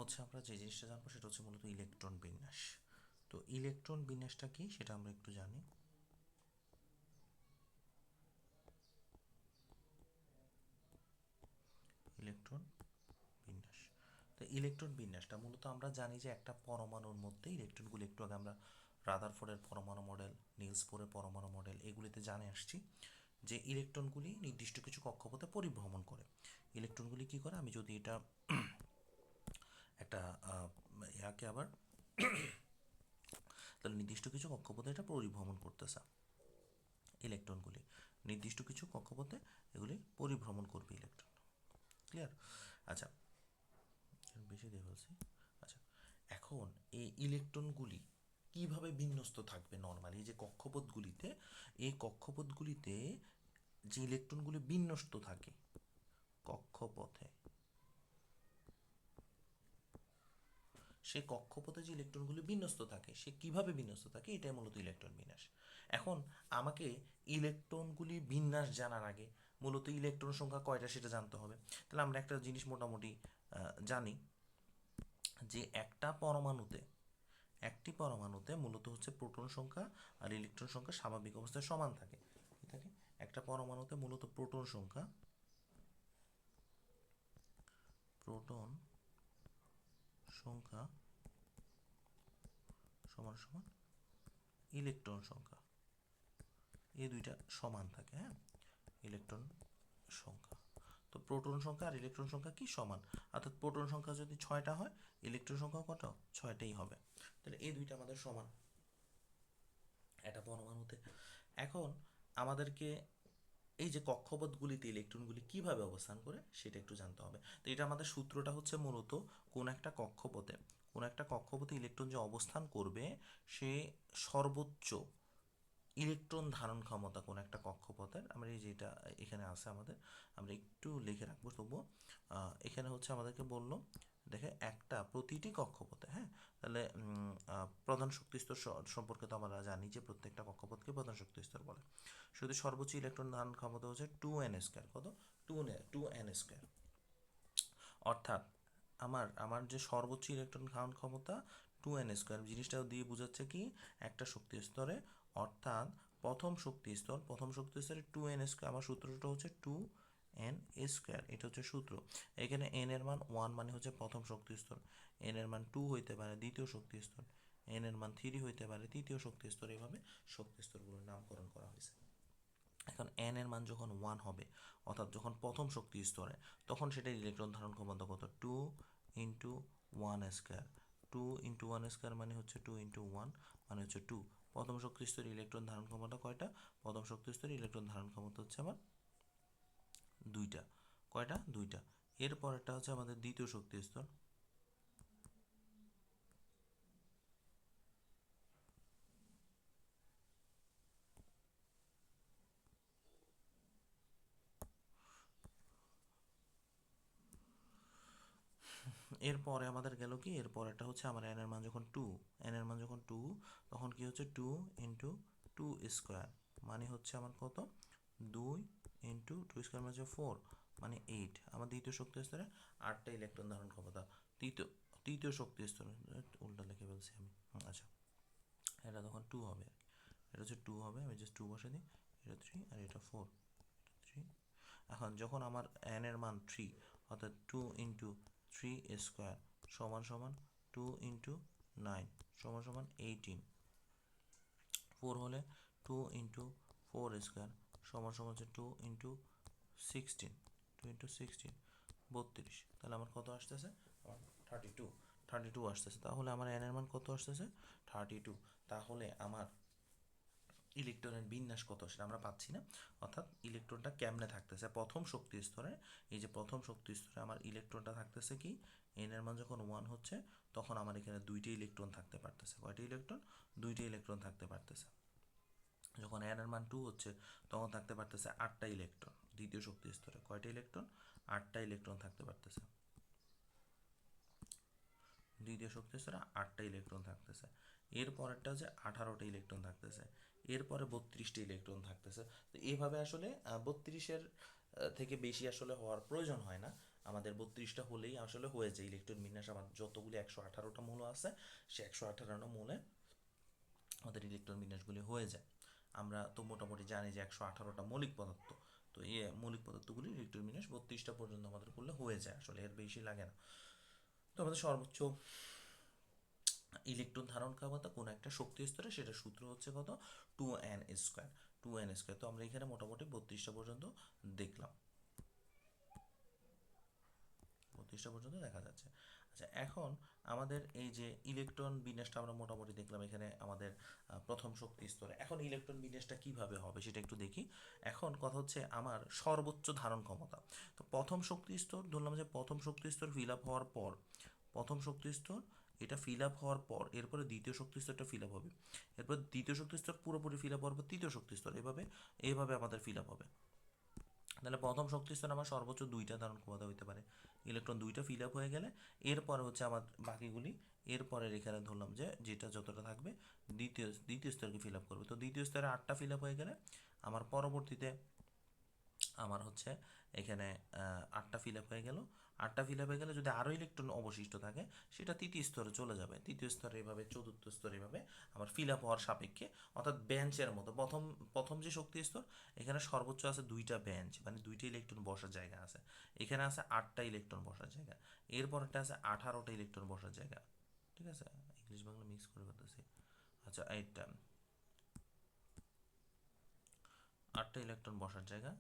হচ্ছে আমরা যে জিনিসটা জানবো সেটা হচ্ছে মূলত ইলেকট্রন বিন্যাস। তো ইলেকট্রন বিন্যাসটা কি সেটা আমরা একটু জানি। ইলেকট্রন বিন্যাস, তো ইলেকট্রন বিন্যাসটা মূলত আমরা জানি যে একটা পরমাণুর মধ্যে ইলেকট্রনগুলো, একটু আগে আমরা রাদারফোর্ডের পরমাণু মডেল, নিলস বোরের পরমাণু মডেল এগুলিতে জানে আসছি যে ইলেকট্রনগুলি নির্দিষ্ট কিছু কক্ষপথে পরিভ্রমণ করে। ইলেকট্রনগুলি কি করে, আমি যদি এটা একটা ইয়াকে আবার তাহলে নির্দিষ্ট কিছু কক্ষপথে এটা পরিভ্রমণ করতেছে। ইলেকট্রনগুলি নির্দিষ্ট কিছু কক্ষপথে এগুলি পরিভ্রমণ করবে ইলেকট্রন। ক্লিয়ার? আচ্ছা, বেশি দিয়ে ফেলছি। আচ্ছা, এখন এই ইলেকট্রনগুলি কিভাবে বিন্যস্ত থাকবে নর্মালি যে কক্ষপথগুলিতে, এই কক্ষপথগুলিতে যে ইলেকট্রনগুলি বিন্যস্ত থাকে কক্ষপথে, সে কক্ষপথে যে ইলেকট্রনগুলি বিন্যস্ত থাকে সে কিভাবে বিন্যস্ত থাকে, এটাই মূলত ইলেকট্রন বিন্যাস। এখন আমাকে ইলেকট্রনগুলি বিন্যাস জানার আগে মূলত ইলেকট্রন সংখ্যা কয়টা সেটা জানতে হবে। তাহলে আমরা একটা জিনিস মোটামুটি জানি যে একটি পরমাণুতে মূলত হচ্ছে প্রোটন সংখ্যা আর ইলেকট্রন সংখ্যা স্বাভাবিক অবস্থায় সমান থাকে। কি থাকে? একটা পরমাণুতে মূলত প্রোটন সংখ্যা সমান সমান ইলেকট্রন সংখ্যা, এই দুইটা সমান থাকে। হ্যাঁ, ইলেকট্রন সংখ্যা, তো প্রোটন সংখ্যা আর ইলেকট্রন সংখ্যা কি সমান, অর্থাৎ প্রোটন সংখ্যা যদি 6টা হয় ইলেকট্রন সংখ্যা কত, 6টাই হবে। তাহলে এই দুইটা আমাদের সমান একটা পরমাণুতে। এখন আমাদেরকে এই যে কক্ষপথগুলিতে ইলেকট্রনগুলি কিভাবে অবস্থান করে সেটা একটু জানতে হবে। তো এটা আমাদের সূত্রটা হচ্ছে মূলত কোন একটা কক্ষপথে ইলেকট্রন যে অবস্থান করবে সে সর্বোচ্চ ইলেকট্রন ধারণ ক্ষমতা কোন একটা কক্ষপথের, আমরা এই যেটা এখানে আছে আমাদের, আমরা একটু লিখে রাখবো তবুও। এখানে হচ্ছে আমাদেরকে বললো, দেখে একটা প্রতিটি কক্ষপথে, হ্যাঁ, তাহলে প্রধান শক্তি স্তর সম্পর্কে তো আমরা জানি যে প্রত্যেকটা কক্ষপথকে প্রধান শক্তি স্তর বলে। শুধু সর্বোচ্চ ইলেকট্রন ধারণ ক্ষমতা হচ্ছে 2n²। কত? 2n²। অর্থাৎ আমার যে সর্বোচ্চ ইলেকট্রন ধারণ ক্ষমতা 2n², জিনিসটা দিয়ে বোঝাচ্ছে কি একটা শক্তি স্তরে, অর্থাৎ প্রথম শক্তি স্তরে 2n², আমার সূত্রটা হচ্ছে 2n², এটা হচ্ছে সূত্র। এখানে n এর মান 1 মানে হচ্ছে প্রথম শক্তি স্তর, n এর মান 2 হইতে পারে দ্বিতীয় শক্তি স্তর, n এর মান 3 হইতে পারে তৃতীয় শক্তি স্তর, এভাবে শক্তি স্তরগুলোর নামকরণ করা হয়েছে। এখন n এর মান যখন 1 হবে, অর্থাৎ যখন প্রথম শক্তি স্তরে, তখন সেটার ইলেকট্রন ধারণ ক্ষমতা কত, 2 × 1²। 2 × 1² মানে হচ্ছে 2 × 1 মানে হচ্ছে 2। প্রথম শক্তি স্তরে ইলেকট্রন ধারণ ক্ষমতা কয়টা? প্রথম শক্তি স্তরে ইলেকট্রন ধারণ ক্ষমতা হচ্ছে আমার 2টা। কয়টা? 2টা। এর পরেরটা হচ্ছে আমাদের দ্বিতীয় শক্তি স্তর। এরপরে আমাদের গেল কি, এরপরেরটা হচ্ছে আমার n এর মান যখন 2, n এর মান যখন 2, তখন কি হচ্ছে 2 × 2² মানে হচ্ছে আমার কত, 2 × 2² মানে হচ্ছে 4 মানে 8। আমার দ্বিতীয় শক্তি স্তরে 8টা ইলেকট্রন ধারণ ক্ষমতা। তৃতীয় তৃতীয় শক্তি স্তরে উল্টা লিখে ফেলছি আমি। আচ্ছা, এটা তখন 2 হবে, এটা হচ্ছে 2 হবে, আমি জাস্ট 2 বসে দিই, এটা 3 আর এটা 4, 3। এখন যখন আমার n এর মান 3, অর্থাৎ 2 × 3² সমান সমান 2 × 9 সমান সমান 18। 4 হলে 2 × 4² সমান সমান হচ্ছে 2 × 16, 2 × 16 32। তাহলে আমার কত আসতেছে, আমার 32 আসতেছে। তাহলে আমার n এর মান কত আসতেছে, 32। তাহলে আমার ইলেকট্রনের বিন্যাস কত সেটা আমরা পাচ্ছি না, অর্থাৎ ইলেকট্রনটা কেমনে থাকতেছে প্রথম শক্তি স্তরে। এই যে প্রথম শক্তি স্তরে আমার ইলেকট্রনটা থাকতেছে কি, n এর মান যখন 1 হচ্ছে তখন আমার এখানে 2টি ইলেকট্রন থাকতে পারতেছে। কয়টি ইলেকট্রন? 2টি ইলেকট্রন থাকতে পারতেছে। যখন n এর মান 2 হচ্ছে তখন থাকতে পারতেছে 8টা ইলেকট্রন। দ্বিতীয় শক্তি স্তরে কয়টা ইলেকট্রন? 8টা ইলেকট্রন থাকতে পারতেছে। দ্বিতীয় শক্তি স্তরে 8টা ইলেকট্রন থাকতেছে। এর পরেরটা হচ্ছে 18টা ইলেকট্রন থাকতেছে। এরপরে 32টি ইলেকট্রন থাকতেছে। তো এইভাবে আসলে 32-এর থেকে বেশি আসলে হওয়ার প্রয়োজন হয় না। আমাদের 32টা হলেই আসলে হয়ে যায় ইলেকট্রন বিন্যাস। আমার যতগুলি 118টা মৌল আছে সে 118টা মৌলে আমাদের ইলেকট্রন বিন্যাসগুলি হয়ে যায়। আমরা তো মোটামুটি জানি যে 118টা মৌলিক পদার্থ, তো এই মৌলিক পদার্থগুলি ইলেকট্রন বিন্যাস 32টা পর্যন্ত আমাদের করলে হয়ে যায়, আসলে এর বেশি লাগে না। তো আমাদের সর্বোচ্চ ইলেকট্রন ধারণ ক্ষমতা কোনো একটা শক্তি স্তরে, সেটা সূত্র হচ্ছে কত, 2n²। 2n²। তো আমরা এখানে মোটামুটি 32টা পর্যন্ত দেখলাম, 32টা পর্যন্ত দেখা যাচ্ছে। আচ্ছা, এখন আমাদের এই যে ইলেকট্রন বিন্যাসটা আমরা মোটামুটি দেখলাম এখানে আমাদের প্রথম শক্তি স্তরে। এখন ইলেকট্রন বিন্যাসটা কিভাবে হবে সেটা একটু দেখি। এখন কথা হচ্ছে আমার সর্বোচ্চ ধারণ ক্ষমতা। তো প্রথম শক্তি স্তর ধরলাম যে প্রথম শক্তি স্তর ফিল আপ হওয়ার পর, প্রথম শক্তি স্তর এটা ফিল আপ হওয়ার পর এরপরে দ্বিতীয় শক্তি স্তরটা ফিল আপ হবে, এরপর দ্বিতীয় শক্তি স্তর পুরোপুরি ফিল আপ হওয়ার পর তৃতীয় শক্তি স্তর, এভাবে এইভাবে আমাদের ফিল আপ হবে। তাহলে প্রথম শক্তি স্তর আমার সর্বোচ্চ 2টা ধারণ ক্ষমতা হইতে পারে, ইলেকট্রন 2টা ফিল আপ হয়ে গেলে এরপরে হচ্ছে আমার বাকিগুলি এরপরের এখানে ধরলাম যে যেটা যতটা থাকবে দ্বিতীয় স্তরকে ফিল আপ করবে। তো দ্বিতীয় স্তরে 8টা ফিল আপ হয়ে গেলে আমার পরবর্তীতে আমার হচ্ছে এখানে 8টা ফিল আপ হয়ে গেল। 8টা ফিল আপ হয়ে গেলে যদি আরও ইলেকট্রন অবশিষ্ট থাকে সেটা তৃতীয় স্তরে চলে যাবে, তৃতীয় স্তরে এভাবে, চতুর্থ স্তরে এভাবে আমার ফিল আপ হওয়ার সাপেক্ষে, অর্থাৎ বেঞ্চের মতো প্রথম প্রথম যে শক্তি স্তর এখানে সর্বোচ্চ আছে 2টা বেঞ্চ, মানে 2টা ইলেকট্রন বসার জায়গা আছে। এখানে আছে 8টা ইলেকট্রন বসার জায়গা, এরপরটা আছে 18টা ইলেকট্রন বসার জায়গা। ঠিক আছে, ইংলিশ বাংলা মিক্স করে ফেলতেছি। আচ্ছা, এইটা 8টা ইলেকট্রন বসার জায়গা,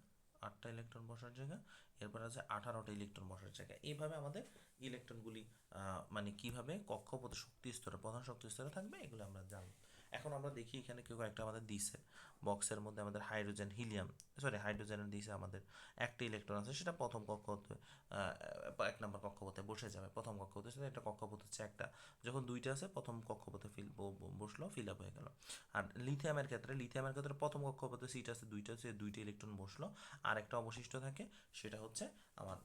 8টা ইলেকট্রন বসার জায়গা, এরপর আছে 18টা ইলেকট্রন বসার জায়গা। এইভাবে আমাদের ইলেকট্রনগুলি মানে কিভাবে কক্ষপথ শক্তি স্তরে, প্রধান শক্তি স্তরে থাকবে এগুলো আমরা জানবো। এখন আমরা দেখি এখানে কেউ একটা আমাদের দিছে বক্সের মধ্যে আমাদের হাইড্রোজেন হিলিয়াম, সরি হাইড্রোজেনের দিছে আমাদের একটা ইলেকট্রন আছে, সেটা প্রথম কক্ষপথে 1 নম্বর কক্ষপথে বসে যাবে। প্রথম কক্ষপথের সাথে একটা কক্ষপথ হচ্ছে একটা, যখন 2টা আছে প্রথম কক্ষপথে বসলো, ফিল আপ হয়ে গেল। আর লিথিয়ামের ক্ষেত্রে প্রথম কক্ষপথে সিট আছে 2টা, সে 2টা ইলেকট্রন বসলো, আর একটা অবশিষ্ট থাকে, সেটা হচ্ছে আমার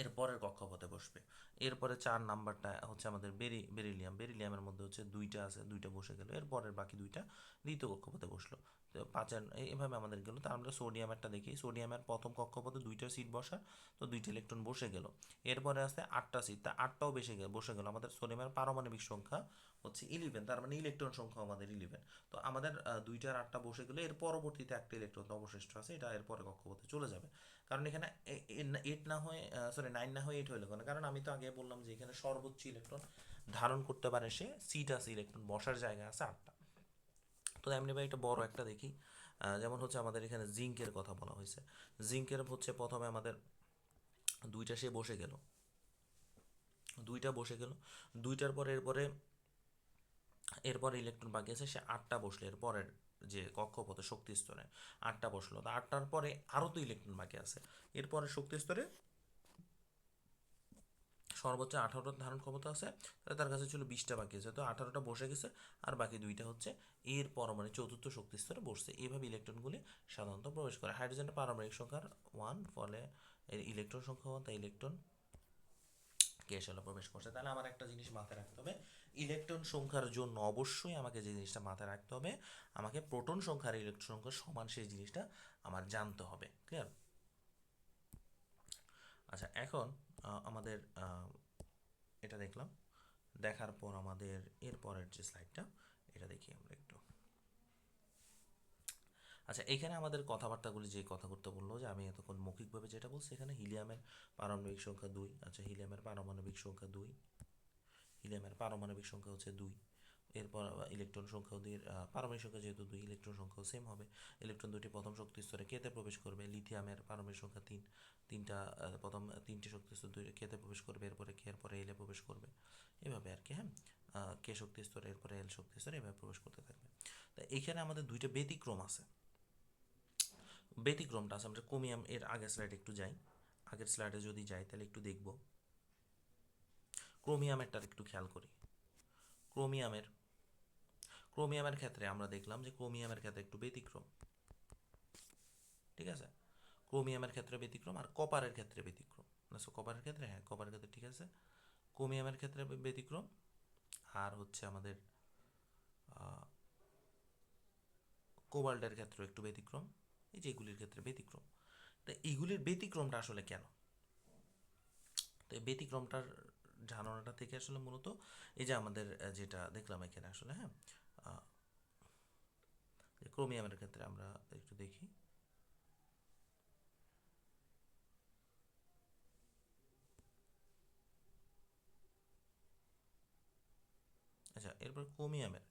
এর পরের কক্ষপথে বসবে। এরপরে 4 নাম্বারটা হচ্ছে আমাদের বেরিলিয়ামের মধ্যে হচ্ছে 2টা আছে, 2টা বসে গেল, এরপরের বাকি 2টা দ্বিতীয় কক্ষপথে বসলো। তো 5 এইভাবে আমাদের গেল। তো আমরা সোডিয়ামেরটা দেখি, সোডিয়ামের প্রথম কক্ষপথে 2টা সিট বসার, তো 2টা ইলেকট্রন বসে গেল। এরপরে আছে 8টা সিট, তা 8টাও বসে গেল। আমাদের সোডিয়ামের পারমাণবিক সংখ্যা হচ্ছে 11, তার মানে ইলেকট্রন সংখ্যা আমাদের 11। তো আমাদের 2টার 8টা বসে গেলে এর পরবর্তীতে একটা ইলেকট্রন অবশিষ্ট আছে, এটা এরপরে কক্ষপথে চলে যাবে। কারণ এখানে 8 না হয়ে, সরি 9 না হয়ে 8 হইলো কেন, কারণ আমি তো আগে বললাম যে এখানে সর্বোচ্চ ইলেকট্রন ধারণ করতে পারে সে, সিট আছে, ইলেকট্রন বসার জায়গা আছে 8টা। তো এমনি ভাই একটা বড় একটা দেখি, যেমন হচ্ছে আমাদের এখানে জিঙ্কের কথা বলা হয়েছে। জিঙ্কের হচ্ছে প্রথমে আমাদের 2টা সে বসে গেল, 2টা বসে গেল, 2টার পরে এরপরে ইলেকট্রন বাকি আছে, সে 8টা বসলো, এরপরের যে কক্ষপথে শক্তি স্তরে 8টা বসলো। তো 8টার পরে আরও তো ইলেকট্রন বাকি আছে, এরপরে শক্তি স্তরে সর্বোচ্চ 18টা ধারণ ক্ষমতা আছে, তাহলে তার কাছে ছিল 20টা বাকি আছে, তো 18টা বসে গেছে, আর বাকি 2টা হচ্ছে এর পরমাণু চতুর্থ শক্তি স্তরে বসছে। এইভাবে ইলেকট্রনগুলি সাধারণত প্রবেশ করে। হাইড্রোজেনের পারমাণবিক সংখ্যার 1, ফলে এর ইলেকট্রন সংখ্যা 1, তাই ইলেকট্রন গ্যাস হলে প্রবেশ করছে। তাহলে আমার একটা জিনিস মাথায় রাখতে হবে, ইলেকট্রন সংখ্যার জন্য অবশ্যই আমাকে যে জিনিসটা মাথায় রাখতে হবে, আমাকে প্রোটন সংখ্যা আর ইলেকট্রন সংখ্যা সমান, সেই জিনিসটা আমার জানতে হবে। ক্লিয়ার? আচ্ছা, এখন আমাদের এটা দেখলাম, দেখার পর আমাদের এরপরের যে স্লাইডটা, এটা দেখি আমরা একটু। আচ্ছা, এখানে আমাদের কথাবার্তাগুলি যে কথাবার্তা বললো, যে আমি এতক্ষণ মৌখিকভাবে যেটা বলছি, এখানে হিলিয়ামের পারমাণবিক সংখ্যা 2। আচ্ছা, হিলিয়ামের পারমাণবিক সংখ্যা 2, হিলিয়ামের পারমাণবিক সংখ্যা হচ্ছে 2। এরপর ইলেকট্রন সংখ্যা ওদের পারমাণবিক সংখ্যা যেহেতু 2, ইলেকট্রন সংখ্যাও সেম হবে। ইলেকট্রন দুটি প্রথম শক্তি স্তরে কেতে প্রবেশ করবে, লিথিয়ামের পারমাণবিক সংখ্যা 3, তিনটা প্রথম 3টি শক্তি স্তর 2 কেতে প্রবেশ করবে, এরপরে কে, এরপরে এলে প্রবেশ করবে, এভাবে আর কি। হ্যাঁ, কে শক্তি স্তরে, এরপরে এল শক্তি স্তরে, এভাবে প্রবেশ করতে থাকবে। তা এইখানে আমাদের 2টা ব্যতিক্রম আছে। ব্যতিক্রমটা আছে, আমরা ক্রোমিয়াম এর আগের স্লাইডে একটু যাই, আগের স্লাইডে যদি যাই তাহলে একটু দেখব। ক্রোমিয়ামেরটা একটু খেয়াল করি। ক্রোমিয়ামের ক্রোমিয়ামের ক্ষেত্রে আমরা দেখলাম যে ক্রোমিয়ামের ক্ষেত্রে একটু ব্যতিক্রম। ঠিক আছে, ক্রোমিয়ামের ক্ষেত্রে ব্যতিক্রম, আর কপারের ক্ষেত্রে ব্যতিক্রম। কপারের ক্ষেত্রে, হ্যাঁ কপারের ক্ষেত্রে ঠিক আছে, ক্রোমিয়ামের ক্ষেত্রে ব্যতিক্রম, আর হচ্ছে আমাদের কোবাল্টের ক্ষেত্রে একটু ব্যতিক্রম, এই যে এগুলির ক্ষেত্রে ব্যতিক্রম। তো এইগুলির ব্যতিক্রমটা আসলে কেন? তো এই ব্যতিক্রমটার ধারণাটা থেকে আসলে মূলত এই যে আমাদের যেটা দেখলাম এখানে আসলে, হ্যাঁ, ক্রোমিয়ামের ক্ষেত্রে আমরা একটু দেখি। আচ্ছা, এরপর ক্রোমিয়ামের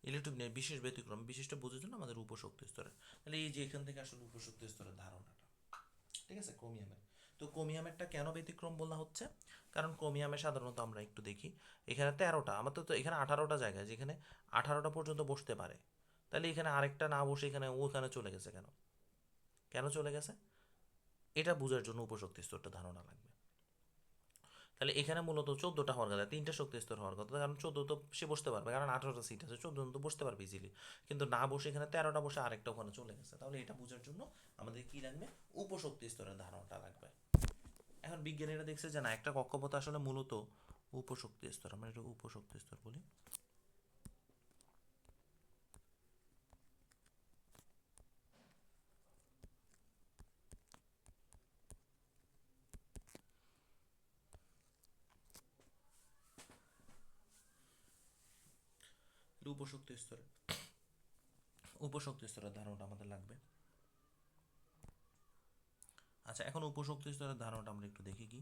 ইলেকট্রোবিনের বিশেষ ব্যতিক্রম, বিশিষ্ট বোঝার জন্য আমাদের উপশক্তি স্তরের, তাহলে এই যে এখান থেকে আসলে উপশক্তি স্তরের ধারণাটা, ঠিক আছে, ক্রোমিয়ামের। তো ক্রোমিয়ামেরটা কেন ব্যতিক্রম বলা হচ্ছে? কারণ ক্রোমিয়ামে সাধারণত আমরা একটু দেখি এখানে 13টা, আমাদের তো এখানে 18টা জায়গায়, যেখানে 18টা পর্যন্ত বসতে পারে, তাহলে এখানে আরেকটা না বসে এখানে ওখানে চলে গেছে কেন? কেন চলে গেছে? এটা বোঝার জন্য উপশক্তি স্তরটা ধারণা লাগবে। তাহলে এখানে মূলত 14টা হওয়ার কথা, 3টা শক্তি স্তর হওয়ার কথা, কারণ 14 তো সে বসতে পারবে, কারণ 18টা সিট আছে, 14 তো বসতে পারবে ইজিলি, কিন্তু না বসে এখানে 13টা বসে আরেকটা ওখানে চলে গেছে। তাহলে এটা বোঝার জন্য আমাদের কি লাগবে? উপশক্তি স্তরের ধারণাটা লাগবে। এখন বিজ্ঞানীরা দেখছে যে না, একটা কক্ষপথ আসলে মূলত উপশক্তি স্তর, আমরা এটা উপশক্তি স্তর বলি। উপশক্তি স্তরে উপশক্তি স্তরের ধারণাটা আমাদের লাগবে। আচ্ছা, এখন উপশক্তি স্তরের ধারণাটা আমরা একটু দেখি কি।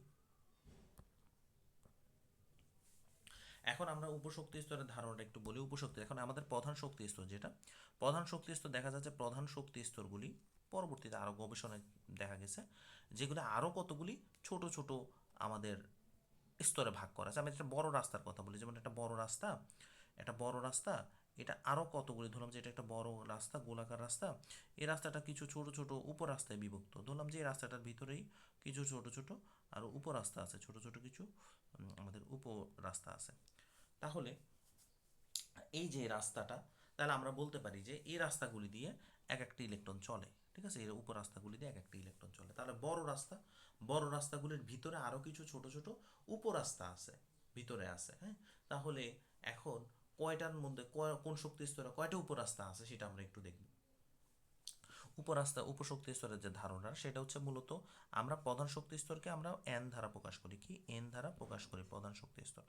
এখন আমরা উপশক্তি স্তরের ধারণাটা একটু বলি। উপশক্তি, এখন আমাদের প্রধান শক্তি স্তর যেটা, প্রধান শক্তি স্তর দেখা যাচ্ছে প্রধান শক্তি স্তরগুলি পরবর্তীতে আরও গবেষণায় দেখা গেছে যেগুলো আরও কতগুলি ছোট ছোট আমাদের স্তরে ভাগ করা আছে। আমি একটা বড় রাস্তার কথা বলি, যেমন একটা বড় রাস্তা, এটা আরও কতগুলি, ধরলাম যে এটা একটা বড় রাস্তা, গোলাকার রাস্তা, এই রাস্তাটা কিছু ছোট ছোট উপরাস্তায় বিভক্ত, ধরলাম যে এই রাস্তাটার ভিতরেই কিছু ছোট ছোট আরও উপরাস্তা আছে, ছোট ছোট কিছু আমাদের উপরাস্তা আছে। তাহলে এই যে রাস্তাটা, তাহলে আমরা বলতে পারি যে এই রাস্তাগুলি দিয়ে এক একটা ইলেকট্রন চলে, ঠিক আছে, এর উপর রাস্তাগুলি দিয়ে এক একটা ইলেকট্রন চলে। তাহলে বড় রাস্তাগুলির ভিতরে আরও কিছু ছোট ছোট উপরাস্তা আছে, ভিতরে আছে, হ্যাঁ। তাহলে এখন কয়টার মধ্যে কোন শক্তি স্তরে কয়টা উপরাস্তা আছে সেটা আমরা একটু দেখব। উপশক্তি স্তরের যে ধারণা সেটা হচ্ছে মূলত আমরা প্রধান শক্তি স্তরকে আমরা এন দ্বারা প্রকাশ করি, কি এন দ্বারা প্রকাশ করি প্রধান শক্তি স্তর।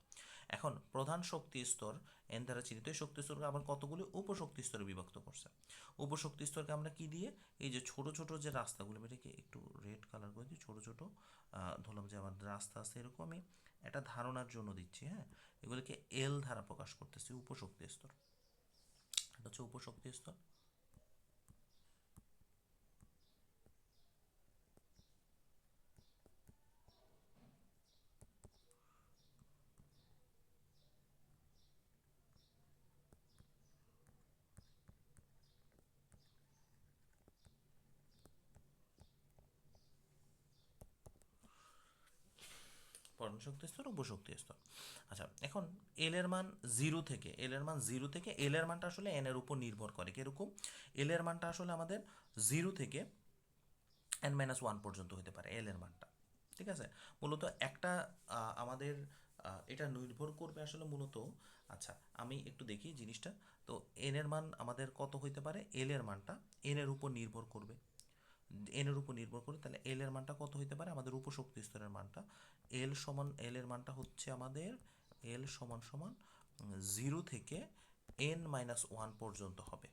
এখন প্রধান শক্তি স্তর এন দ্বারা চিহ্নিত এই শক্তি স্তরকে আবার কতগুলি উপশক্তি স্তরে বিভক্ত করছে। উপশক্তি স্তরকে আমরা কি দিয়ে, এই যে ছোট ছোট যে রাস্তাগুলো, এটাকে একটু রেড কালার করে দিই, ছোট ছোট ধরলাম যে আমার রাস্তা আছে এরকম, আমি একটা ধারণার জন্য দিচ্ছি, হ্যাঁ, এগুলিকে এল দ্বারা প্রকাশ করতেছি উপশক্তি স্তর। এটা হচ্ছে উপশক্তি স্তর। পরমাণু শক্তি স্তর, উপশক্তি স্তর। আচ্ছা, এখন এল এর মান জিরো থেকে এল এর মানটা আসলে এন এর উপর নির্ভর করে, কিরকম? এল এর মানটা আসলে আমাদের জিরো থেকে এন মাইনাস ওয়ান পর্যন্ত হতে পারে এল এর মানটা, ঠিক আছে। মূলত একটা আমাদের এটা নির্ভর করবে আসলে মূলত। আচ্ছা, আমি একটু দেখি জিনিসটা। তো এন এর মান আমাদের কত হইতে পারে? এল এর মানটা এন এর উপর নির্ভর করবে, এন এর উপর নির্ভর করে, তাহলে এল এর মানটা কত হইতে পারে? আমাদের উপশক্তি স্তরের মানটা এল এর মানটা হচ্ছে আমাদের এল সমান সমান জিরো থেকে এন মাইনাস ওয়ান পর্যন্ত হবে,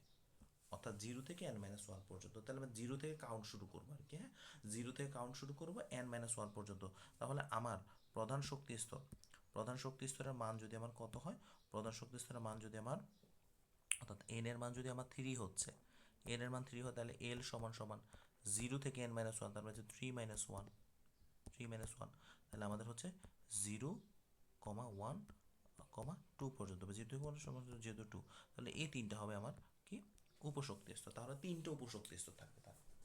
অর্থাৎ জিরো থেকে এন মাইনাস ওয়ান পর্যন্ত। তাহলে আমরা জিরো থেকে কাউন্ট শুরু করবো আর কি, হ্যাঁ, জিরো থেকে কাউন্ট শুরু করবো এন মাইনাস ওয়ান পর্যন্ত। তাহলে আমার প্রধান শক্তি স্তর, প্রধান শক্তি স্তরের মান যদি আমার কত হয়, প্রধান শক্তি স্তরের মান যদি আমার, অর্থাৎ এন এর মান যদি আমার থ্রি হচ্ছে, এন এর মান থ্রি হয়, তাহলে এল সমান সমান জিরো থেকে এন মাইনাস ওয়ান, তার মানে হচ্ছে থ্রি মাইনাস ওয়ান, তাহলে আমাদের হচ্ছে zero comma one comma two পর্যন্ত, যেহেতু সমান যেহেতু টু, তাহলে এই তিনটা হবে আমার কি উপশক্তি স্তর। তাহলে তিনটে উপশক্তি স্তর থাকবে,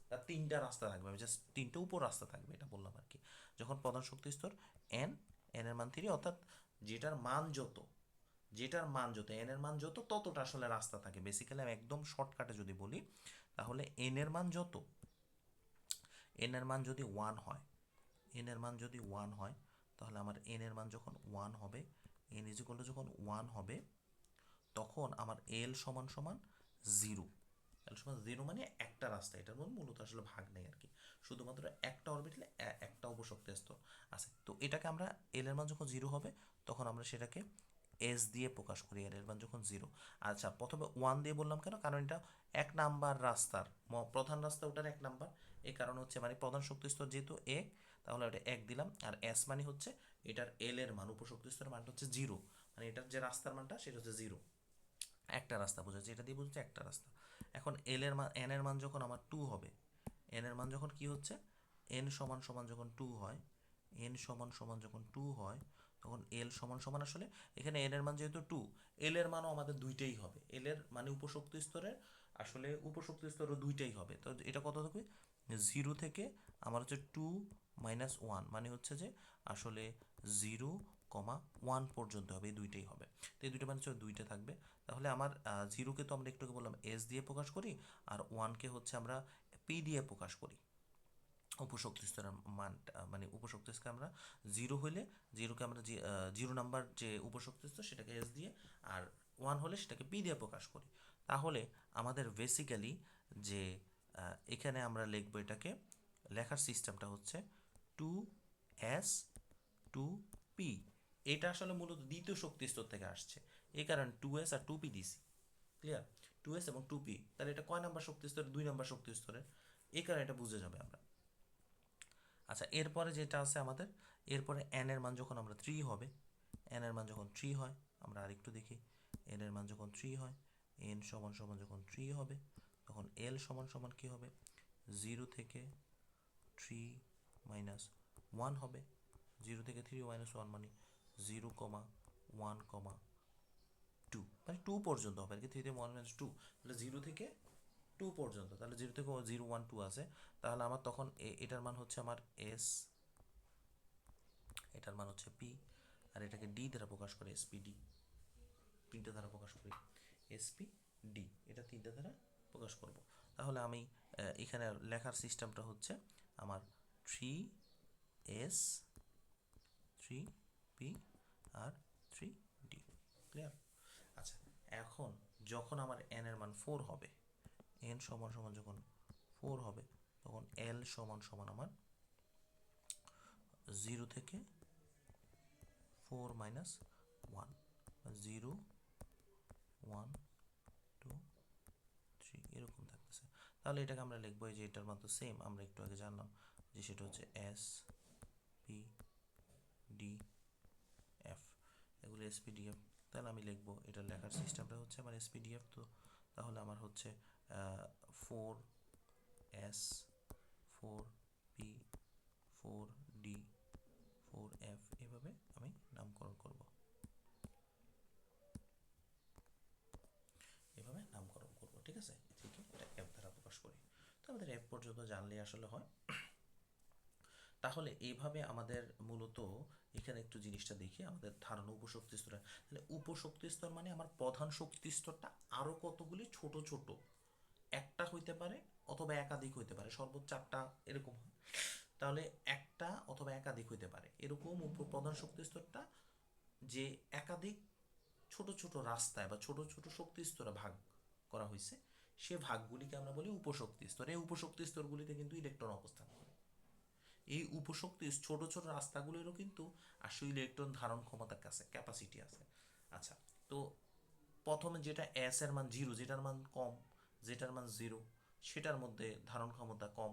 তার তিনটা রাস্তা থাকবে, আমি জাস্ট তিনটে উপর রাস্তা থাকবে এটা বললাম আর কি। যখন প্রধান শক্তি স্তর এন, এন এর মান থ্রি, অর্থাৎ যেটার মান যত এন এর মান যত ততটা আসলে রাস্তা থাকে বেসিক্যালি। আমি একদম শর্টকাটে যদি বলি, তাহলে এন এর মান যত, এন এর মান যদি ওয়ান হয়, এন এর মান যদি ওয়ান হয়, তাহলে আমার এন এর মান যখন ওয়ান হবে, এন ইজ ইকুয়াল টু যখন ওয়ান হবে, তখন আমার এল সমান সমান জিরো, এল সমান 0 মানে একটা রাস্তা, এটার মধ্যে মূলত আসলে ভাগ নেই আর কি, শুধুমাত্র একটা অরবিটালে একটা উপশক্তি স্তর আছে। তো এটাকে আমরা এল এর মান যখন 0 হবে তখন আমরা সেটাকে এস দিয়ে প্রকাশ করি, এল এর মান যখন 0। আচ্ছা, প্রথমে 1 দিয়ে বললাম কেন, কারণ এটা 1 নাম্বার রাস্তার প্রধান রাস্তা, ওটার 1 নাম্বার, এই কারণ হচ্ছে মানে প্রধান শক্তি স্তর যেহেতু 1, তাহলে ওটা 1 দিলাম। আর এস মানে হচ্ছে এটার এল এর মান, উপশক্তি স্তরের মানটা হচ্ছে 0, মানে এটার যে রাস্তার মানটা সেটা হচ্ছে 0, একটা রাস্তা বোঝাচ্ছে, এটা দিয়ে বোঝাচ্ছে একটা রাস্তা। এখন এল এর মান, এন এর মান যখন আমার 2 হবে, এন এর মান যখন কি হচ্ছে, এন সমান সমান যখন 2 হয়, এন সমান সমান যখন 2 হয়, তখন এল সমান সমান আসলে এখানে এন এর মান যেহেতু 2, এল এর মানও আমাদের দুইটাই হবে, এল এর মানে উপশক্তি স্তরের আসলে উপশক্তি স্তরও দুইটাই হবে। তো এটা কত থাকবে, 0 থেকে আমার হচ্ছে 2 মাইনাস 1, মানে হচ্ছে যে আসলে 0,1 পর্যন্ত হবে, এই দুইটাই হবে। তো এই দুইটা মানে হচ্ছে দুইটা থাকবে। তাহলে আমার 0কে তো আমরা একটু আগে বললাম এস দিয়ে প্রকাশ করি, আর 1কে হচ্ছে আমরা পি দিয়ে প্রকাশ করি। উপশক্তি স্তরের মানটা মানে উপশক্তি স্তর আমরা 0 হলে 0কে আমরা 0 নাম্বার যে উপশক্তি স্তর সেটাকে এস দিয়ে, আর 1 হলে সেটাকে পি দিয়ে প্রকাশ করি। তাহলে আমাদের বেসিক্যালি যে এখানে আমরা লিখবো, এটাকে লেখার সিস্টেমটা হচ্ছে 2s 2p। এটা আসলে মূলত দ্বিতীয় শক্তি স্তর থেকে আসছে, এই কারণে 2s আর 2p দিছি। ক্লিয়ার, 2s এবং 2p, তাহলে এটা কয় নাম্বার শক্তি স্তরের, 2 নাম্বার শক্তি স্তরের, এই কারণে এটা বুঝে যাবে আমরা। আচ্ছা, এরপরে যেটা আছে আমাদের, এরপরে এন এর মান যখন আমরা 3 হবে, এন এর মান যখন 3 হয়, আমরা আরেকটু দেখি, এন এর মান যখন 3 হয়, এন সমান সমান যখন 3 হবে, তখন এল সমান সমান কী হবে, 0 থেকে 3 মাইনাস 1 হবে। 0 থেকে 3 মাইনাস 1 মানে 0,1,2, মানে 2 পর্যন্ত হবে আর কি, 3 থেকে 1 মাইনাস 2, তাহলে 0 থেকে 2 পর্যন্ত, তাহলে 0 থেকে 0 1 2 আছে। তাহলে আমার তখন এটার মান হচ্ছে আমার এস, এটার মান হচ্ছে পি, আর এটাকে ডি দ্বারা প্রকাশ করে, এসপিডি, তিনটা দ্বারা প্রকাশ করি, এসপি ডি, এটা তিনটা দ্বারা প্রকাশ করব। তাহলে আমি এখানে লেখার সিস্টেমটা হচ্ছে আমার 3s 3p আর 3d। ক্লিয়ার? আচ্ছা, এখন যখন আমার n এর মান 4 হবে, n সমান সমান যখন 4 হবে, তখন l সমান সমান আমার 0 থেকে 4 মাইনাস 1, 0 1 2 3 এরকম থাকতেছে। তাহলে এটাকে আমরা লিখবো যে এটার মান তো সেম, আমরা একটু আগে জানলাম যে সেটা হচ্ছে এস পি ডি এফ, এগুলো এস পি ডি এফ। তাহলে আমি লিখবো এটার লেখার সিস্টেমটা হচ্ছে আমার এস পি ডি এফ। তো তাহলে আমার হচ্ছে 4s 4p 4d 4f, এভাবে আমি নামকরণ করব, এভাবে নামকরণ করব, ঠিক আছে? থেকে এটা অ্যাপ দ্বারা প্রকাশ করি। তো আমাদের অ্যাপ পর্যন্ত জানলে আসলে হয়। তাহলে এইভাবে আমাদের মূলত এখানে একটু জিনিসটা দেখি, আমাদের ধারণা উপশক্তি স্তর। তাহলে উপশক্তি স্তর মানে আমার প্রধান শক্তি স্তরটা আরও কতগুলি ছোট ছোট, একটা হইতে পারে অথবা একাধিক হইতে পারে, সর্বোচ্চ 4টা এরকম হয়। তাহলে একটা অথবা একাধিক হইতে পারে এরকম প্রধান শক্তি স্তরটা, যে একাধিক ছোট ছোট রাস্তায় বা ছোট ছোট শক্তি স্তরে ভাগ করা হয়েছে, সে ভাগগুলিকে আমরা বলি উপশক্তি স্তর। এই উপশক্তি স্তরগুলিতে কিন্তু ইলেকট্রন অবস্থান করে। এই উপশক্তি ছোট ছোট রাস্তাগুলিরও কিন্তু আসলে ইলেকট্রন ধারণ ক্ষমতার কাছে ক্যাপাসিটি আছে। আচ্ছা, তো প্রথমে যেটা এস এর মান 0, যেটার মান কম, যেটার মান 0 সেটার মধ্যে ধারণ ক্ষমতা কম,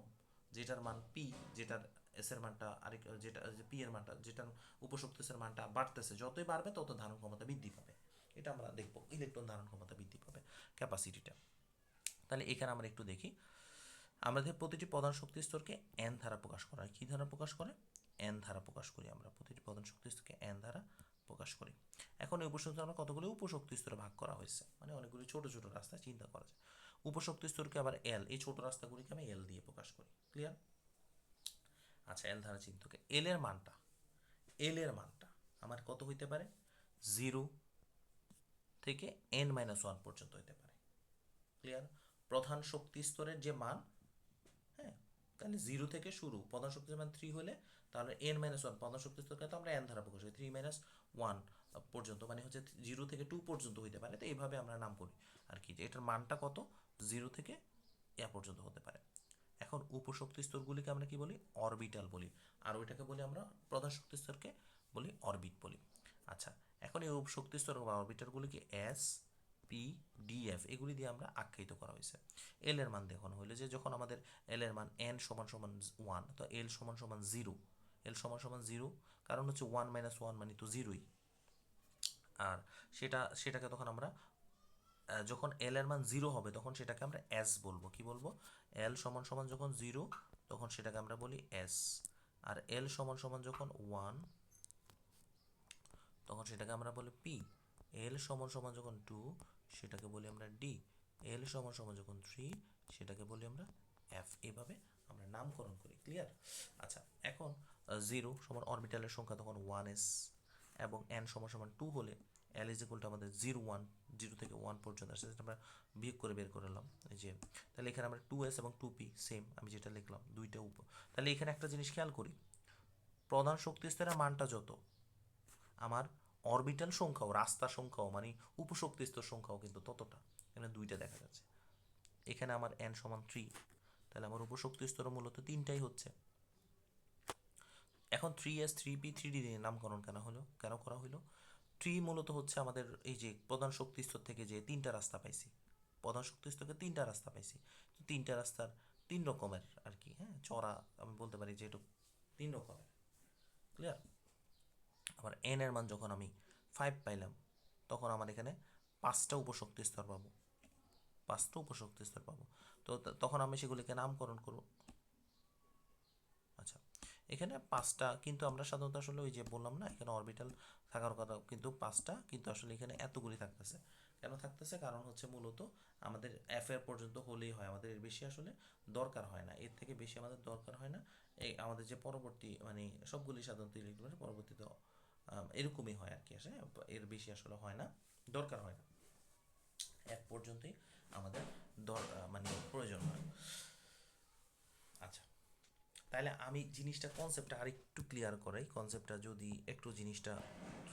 যেটার মান পি, যেটার এস এর মানটা আরেক, যেটা পি এর মানটা, যেটার উপশক্তি এর মানটা বাড়তেছে, যতই বাড়বে তত ধারণ ক্ষমতা বৃদ্ধি পাবে। এটা আমরা দেখবো, ইলেকট্রন ধারণ ক্ষমতা বৃদ্ধি পাবে, ক্যাপাসিটিটা। তাহলে এখানে আমরা একটু দেখি, আমাদের প্রতিটি প্রধান শক্তি স্তরকে এন ধারা প্রকাশ করা হয়। কী ধারা প্রকাশ করে? এন ধারা প্রকাশ করি আমরা, প্রতিটি প্রধান শক্তি স্তরকে এন ধারা প্রকাশ করি। এখন এই উপশক্তি আমরা কতগুলো উপশক্তি স্তরে ভাগ করা হয়েছে, মানে অনেকগুলি ছোট ছোট রাস্তা চিন্তা করা যায়। উপশক্তি স্তরকে আবার এল, এই ছোট রাস্তাগুলিকে আমি এল দিয়ে প্রকাশ করি। ক্লিয়ার? আচ্ছা, এল ধারা চিহ্নকে এল এর মানটা, এল এর মানটা আমার কত হইতে পারে, 0 থেকে n মাইনাস 1 পর্যন্ত হইতে পারে। ক্লিয়ার? প্রধান শক্তি স্তরের যে মান, হ্যাঁ, তাহলে 0 থেকে শুরু, প্রধান শক্তির মান 3 হলে তাহলে n মাইনাস 1, প্রধান শক্তি স্তরকে তো আমরা n ধারা প্রকাশ করি, 3 মাইনাস 1 পর্যন্ত, মানে হচ্ছে 0 থেকে 2 পর্যন্ত হইতে পারে। তো এইভাবে আমরা নাম করি আর কি, যে এটার মানটা কত 0 থেকে পর্যন্ত হতে পারে। এখন উপশক্তি স্তরগুলিকে আমরা কি বলি? অরবিটাল বলি। আর ওইটাকে বলি আমরা, প্রধান শক্তি স্তরকে বলি অরবিট বলি। আচ্ছা, এখন এই উপশক্তি স্তর বা অরবিটালগুলিকে এস, পি, ডি, এফ এগুলি দিয়ে আমরা আখ্যায়িত করা হয়েছে। এল এর মান দেখানো হইলো যে যখন আমাদের এল এর মান এন সমান সমান 1, তো এল সমান সমান 0, এল সমান সমান 0, কারণ হচ্ছে 1 - 1 মানে তো 0ই। আর সেটাকে তখন আমরা যখন এল এর মান 0 হবে তখন সেটাকে আমরা এস বলবো। কি বলবো? এল সমান সমান যখন 0 তখন সেটাকে আমরা বলি এস। আর এল সমান সমান যখন 1 তখন সেটাকে আমরা বলি পি। এল সমান সমান যখন 2 সেটাকে বলি আমরা ডি। এল সমান সমান যখন 3 সেটাকে বলি আমরা এফ। এভাবে আমরা নামকরণ করি। ক্লিয়ার? আচ্ছা, এখন 0 সমান অরবিটালের সংখ্যা তখন 1s, এবং n সমান সমান 2 হলে l ইজ ইকুয়াল টু আমাদের 0 1, 0 থেকে 1 পর্যন্ত আসছে, সেটা আমরা বিয়োগ করে বের করলাম। এই যে তাহলে এখানে আমরা 2s এবং 2p সেম আমি যেটা লিখলাম দুইটা তাহলে এখানে একটা জিনিস খেয়াল করি, প্রধান শক্তি স্তরের মানটা যত, আমার অরবিটাল সংখ্যাও, রাস্তার সংখ্যাও মানে উপশক্তি স্তর সংখ্যাও কিন্তু ততটা। এখানে দুইটা দেখা যাচ্ছে। এখানে আমার n সমান 3, তাহলে আমার উপশক্তি স্তর মূলত তিনটাই হচ্ছে। এখন 3s 3p 3d দিয়ে নামকরণ কেন করা হলো? 3 মূলত হচ্ছে আমাদের এই যে প্রধান শক্তি স্তর থেকে যে তিনটা রাস্তা পাইছি, প্রধান শক্তি স্তরকে তিনটা রাস্তা পাইছি, তো তিনটা রাস্তার 3 রকমের আর কি, হ্যাঁ চড়া আমি বলতে পারি যে এটা 3 রকমের। ক্লিয়ার? আবার n এর মান যখন আমি 5 পাইলাম তখন আমার এখানে 5টা উপশক্তি স্তর পাবো, 5টা উপশক্তি স্তর পাবো। তো তখন আমি সেগুলিকে নামকরণ করব। আচ্ছা, এখানে 5টা, কিন্তু আমরা সাধারণত আসলে ওই যে বললাম না এখানে অরবিটাল থাকার কথা, কিন্তু 5টা, কিন্তু আসলে এখানে এতগুলি থাকতেছে। কেন থাকতেছে? কারণ হচ্ছে মূলত আমাদের এফ এর পর্যন্ত হলেই হয়, আমাদের এর বেশি আসলে দরকার হয় না, এর থেকে বেশি আমাদের দরকার হয় না। এই আমাদের যে পরবর্তী মানে সবগুলি সাধারণত ইলেকট্রনের পরবর্তীতে এরকমই হয় আর কি, আসলে এর বেশি আসলে হয় না, দরকার হয় না, এক পর্যন্তই আমাদের মানে প্রয়োজন হয়। আচ্ছা, তাহলে আমি জিনিসটা কনসেপ্টটা আরেকটু ক্লিয়ার করাই, কনসেপ্টটা যদি একটু জিনিসটা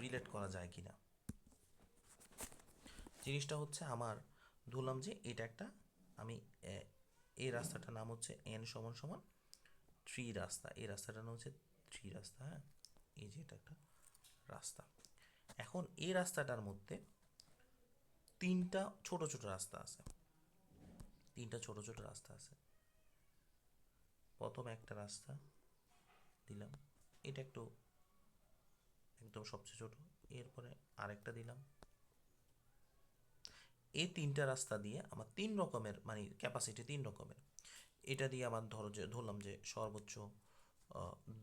রিলেট করা যায় কিনা। জিনিসটা হচ্ছে আমার ধরলাম যে এটা একটা, আমি এই রাস্তাটার নাম হচ্ছে এন সমান সমান 3 রাস্তা, এই রাস্তাটার নাম হচ্ছে 3 রাস্তা, হ্যাঁ এই যে এটা একটা রাস্তা। এখন এই রাস্তাটার মধ্যে তিনটা ছোট ছোট রাস্তা আছে, তিনটা ছোট ছোট রাস্তা আছে। প্রথম একটা রাস্তা দিলাম, এটা একটু একদম সবচেয়ে ছোট, এরপরে আরেকটা দিলাম। এই তিনটা রাস্তা দিয়ে আমার 3 রকমের মানে ক্যাপাসিটি 3 রকমের। এটা দিয়ে আমার ধরলাম যে সর্বোচ্চ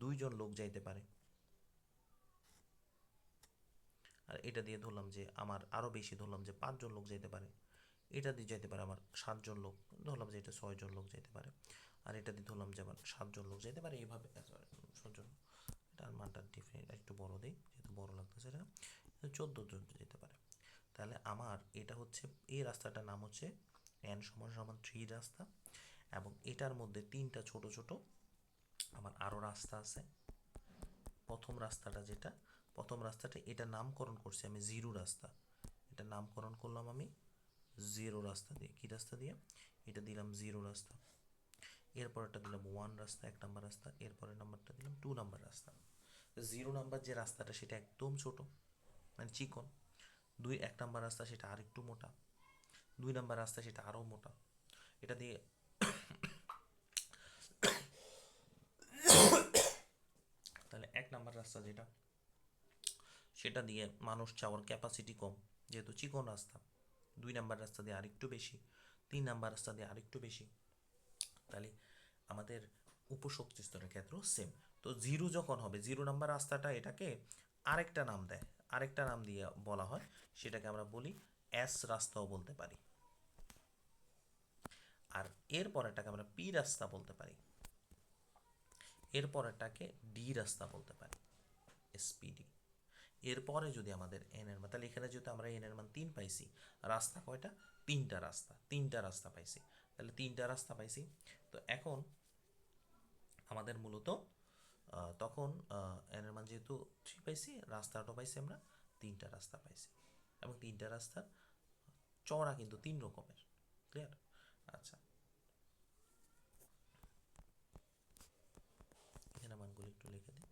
2জন লোক যাইতে পারে, আর এটা দিয়ে ধরলাম যে আমার আরও বেশি, ধরলাম যে 5জন লোক যাইতে পারে। এটা দিয়ে যাইতে পারে আমার 7জন লোক, ধরলাম যে এটা 6জন লোক যাইতে পারে। আর এটা দিয়ে ধরলাম যে আমার 7জন লোক যাইতে পারে। এইভাবে 6জন, এটার মানটা ডিফারেন্ট একটু বড় দিই যেহেতু বড় লাগতেছে, এটা 14জন যেতে পারে। তাহলে আমার এটা হচ্ছে এই রাস্তাটার নাম হচ্ছে n সমান সমান 3 রাস্তা, এবং এটার মধ্যে তিনটা ছোট ছোট আমার আরও রাস্তা আছে। প্রথম রাস্তাটা এটা নামকরণ করছি আমি 0 রাস্তা, এটা নামকরণ করলাম আমি 0 রাস্তা দিয়ে। কি রাস্তা দিয়ে? এটা দিলাম 0 রাস্তা। এরপরটা দিলাম 1 রাস্তা, 1 নাম্বার রাস্তা। এরপরের নাম্বারটা দিলাম 2 নাম্বার রাস্তা। 0 নাম্বার যে রাস্তাটা সেটা একদম ছোট মানে চিকন। 1 নাম্বার রাস্তা সেটা আরেকটু মোটা। 2 নাম্বার রাস্তা সেটা আরও মোটা। এটা দিয়ে তাহলে 1 নাম্বার রাস্তা যেটা, সেটা দিয়ে মানুষ যাওয়ার ক্যাপাসিটি কম যেহেতু চিকন রাস্তা। 2 নাম্বার রাস্তা দিয়ে আরেকটু বেশি, 3 নাম্বার রাস্তা দিয়ে আরেকটু বেশি। তাহলে আমাদের উপশক্তি স্তরের ক্ষেত্রেও সেম। তো 0 যখন হবে, 0 নাম্বার রাস্তাটা এটাকে আরেকটা নাম দেয়, আরেকটা নাম দিয়ে বলা হয়, সেটাকে আমরা বলি এস রাস্তাও বলতে পারি। আর এরপরেরটাকে আমরা পি রাস্তা বলতে পারি, এরপরেরটাকে ডি রাস্তা বলতে পারি, এসপিডি। এরপরে যদি আমাদের এন এর মান, তাহলে এখানে যদি আমরা এন এর মান 3 পাইছি, রাস্তা কয়টা? তিনটা রাস্তা পাইছি। তাহলে 3টা রাস্তা পাইছি। তো এখন আমাদের মূলত তখন এন এর মান যেহেতু 3 পাইছি, রাস্তাটা পাইছি আমরা তিনটা রাস্তা পাইছি, এবং তিনটা রাস্তার চওড়া কিন্তু 3 রকমের। ক্লিয়ার? আচ্ছা, এখানে মানগুলো একটু লিখে দিই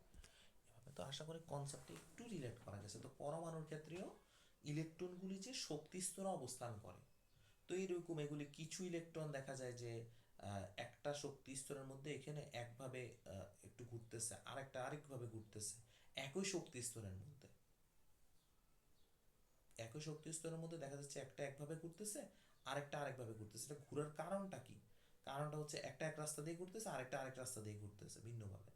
এভাবে। তো আশা করি কনসেপ্টে একটু রিলেট করা গেছে। তো পরমাণুর ক্ষেত্রেও ইলেকট্রনগুলি যে শক্তি স্তরে অবস্থান করে, তো এইরকম এগুলি কিছু ইলেকট্রন দেখা যায় যে একটা শক্তি স্তরের মধ্যে এখানে একভাবে একটু ঘুরতেছে, আরেকটা আরেকভাবে ঘুরতেছে একই শক্তি স্তরের মধ্যে। একই শক্তি স্তরের মধ্যে দেখা যাচ্ছে একটা একভাবে ঘুরতেছে, আরেকটা আরেকভাবে ঘুরতেছে। এটা ঘোরার কারণটা কি? কারণটা হচ্ছে একটা এক রাস্তা দিয়ে ঘুরতেছে, আরেকটা আরেক রাস্তা দিয়ে ঘুরতেছে ভিন্নভাবে।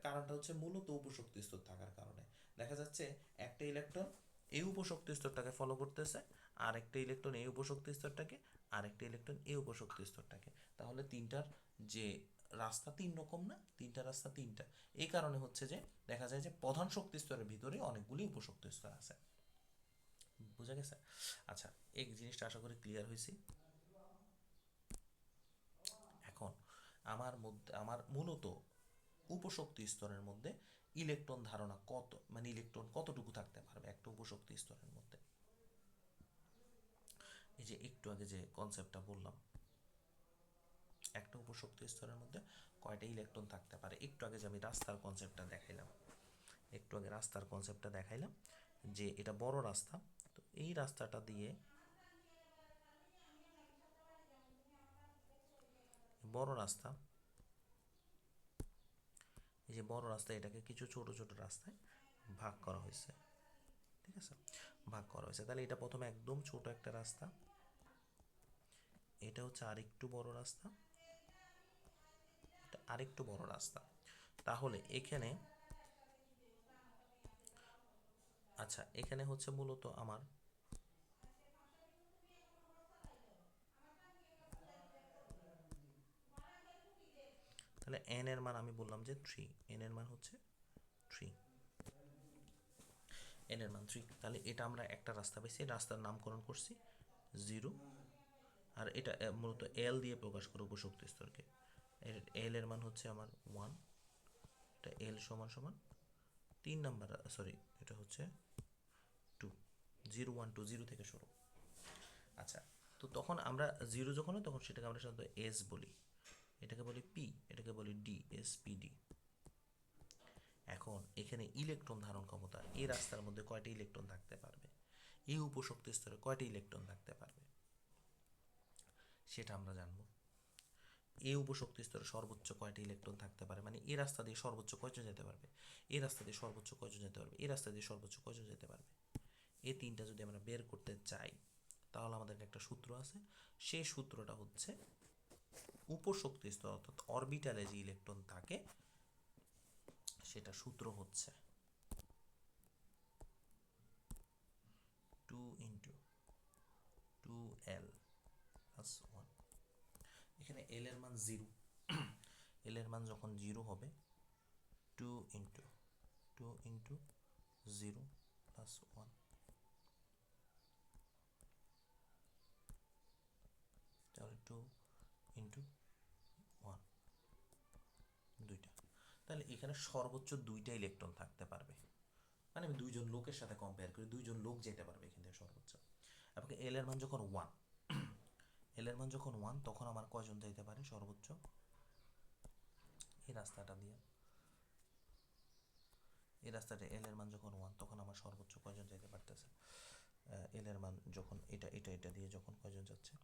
কারণটা হচ্ছে মূলত উপশক্তি স্তর থাকার কারণে দেখা যাচ্ছে একটা ইলেকট্রন এই উপশক্তি স্তরটাকে ফলো করতেছে, আরেকটা ইলেকট্রন এই উপশক্তি স্তরটাকে, আরেকটা ইলেকট্রন এই উপশক্তি স্তরটাকে। তাহলে তিনটার যে রাস্তা 3 রকম না, তিনটা রাস্তা তিনটা। এই কারণে হচ্ছে যে দেখা যায় যে প্রধান শক্তি স্তরের ভিতরে অনেকগুলি উপশক্তি স্তর আছে। বুঝা গেছে? আচ্ছা, এই জিনিসটা আশা করি ক্লিয়ার হয়েছি। এখন আমার মূলত উপশক্তি স্তরের মধ্যে ইলেকট্রন ধারণা কত, মানে ইলেকট্রন কতটুকু থাকতে পারবে একটা উপশক্তি স্তরের মধ্যে। এই যে একটু আগে যে কনসেপ্টটা বললাম, একটা উপশক্তি স্তরের মধ্যে কয়টা ইলেকট্রন থাকতে পারে। একটু আগে যে আমি রাস্তার কনসেপ্টটা দেখাইলাম, যে এটা বড় রাস্তা। তো এই রাস্তাটা দিয়ে বড় রাস্তা, এই যে বড় রাস্তা, এটাকে কিছু ছোট ছোট রাস্তায় ভাগ করা হয়েছে। ঠিক আছে, ভাগ করা হয়েছে। তাহলে এটা প্রথমে একদম ছোট একটা রাস্তা, এটা হচ্ছে আরেকটু বড় রাস্তা, এটা আরেকটু বড় রাস্তা। তাহলে এখানে, আচ্ছা এখানে হচ্ছে মূলত আমার, তাহলে এন এর মান আমি বললাম যে 3, এন এর মান হচ্ছে 3, এন এর মান 3। তাহলে এটা আমরা একটা রাস্তা পেয়েছি, রাস্তার নামকরণ করছি 0। আর এটা মূলত এল দিয়ে প্রকাশ করে উপশক্তি স্তরকে। এল এর মান হচ্ছে আমার 1, এটা এল সমান সমান 3 নাম্বার, সরি এটা হচ্ছে 2, 0 1 2, 0 থেকে শুরু। আচ্ছা, তো তখন আমরা 0 যখন হয় তখন সেটাকে আমরা সাধারণত এস বলি, এটাকে বলি পি, এটাকে বলি ডি, এস পি ডি। এখন এখানে ইলেকট্রন ধারণ ক্ষমতা, এই রাস্তার মধ্যে কয়টা ইলেকট্রন থাকতে পারবে, এই উপশক্তি স্তরে কয়টা ইলেকট্রন থাকতে পারবে, সেটা আমরা জানবো। এই উপশক্তি স্তরে সর্বোচ্চ কয়টা ইলেকট্রন থাকতে পারে, মানে এই রাস্তা দিয়ে সর্বোচ্চ কয়জন যেতে পারবে, এই রাস্তা দিয়ে সর্বোচ্চ কয়জন যেতে পারবে, এই রাস্তা দিয়ে সর্বোচ্চ কয়জন যেতে পারবে। এই তিনটা যদি আমরা বের করতে চাই তাহলে আমাদের একটা সূত্র আছে। সেই সূত্রটা হচ্ছে উপশক্তি স্তর অর্থাৎ অরবিটালে যে ইলেকট্রন থাকে সেটা সূত্র হচ্ছে 2 ইন্টু 2l প্লাস 1। এখানে এল এর মান 0, এল এর মান যখন 0 হবে 2 ইন্টু 0 প্লাস 1, তাহলে 2 ইন্টু 1, দুইটা। তাহলে এখানে সর্বোচ্চ দুইটা ইলেকট্রন থাকতে পারবে, মানে আমি দুইজন লোকের সাথে কম্পেয়ার করি, দুইজন লোক যেতে পারবে এখান থেকে সর্বোচ্চ। এবং এল এর মান যখন 1, এল এর মান যখন 1 তখন আমার কয়জন যেতে পারে সর্বোচ্চ, এই রাস্তাটা দিয়ে, এই রাস্তাটা এল এর মান যখন 1 তখন আমার সর্বোচ্চ কয়জন যেতে পারতেছে, এল এর মান যখন এটা এটা এটা দিয়ে যখন কয়জন যাচ্ছে,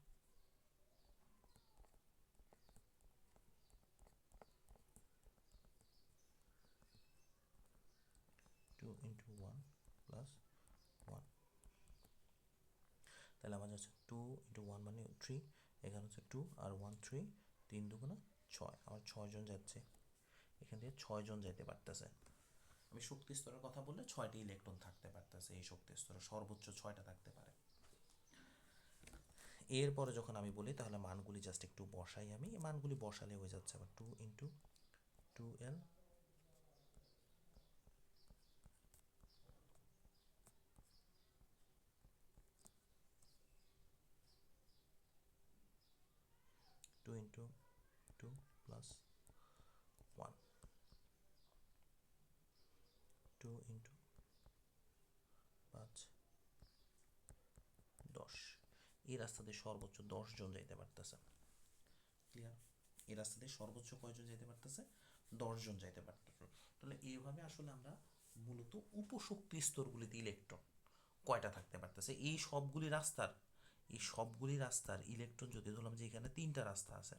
2 ইন্টু 1 প্লাস 1, তাহলে আমার হচ্ছে 2 ইন্টু 1 মানে 3, এখানে হচ্ছে 2 আর 1 3, 3 দুগুণা 6, আমার 6জন যাচ্ছে, এখান থেকে 6জন যেতে পারতেছে। আমি শক্তি স্তরের কথা বললে 6টি ইলেকট্রন থাকতে পারতেছে, এই শক্তি স্তরে সর্বোচ্চ 6টা থাকতে পারে। এরপরে যখন আমি বলি তাহলে মানগুলি জাস্ট একটু বসাই, আমি মানগুলি বসালে হয়ে যাচ্ছে আবার 2 into 2l two into 2 plus 1, 2 into 5 এই রাস্তা দিয়ে সর্বোচ্চ 10 জন যাইতে পারতেছে। ক্লিয়ার? এই রাস্তা দিয়ে সর্বোচ্চ কয়জন যাইতে পারতেছে? 10 জন যাইতে পারতেছে। তাহলে এইভাবে আসলে আমরা মূলত উপশক্তি স্তরগুলিতে ইলেকট্রন কয়টা থাকতে পারতেছে এই সবগুলি রাস্তার ইলেকট্রন যদি ধরলাম যে এখানে 3টা রাস্তা আছে,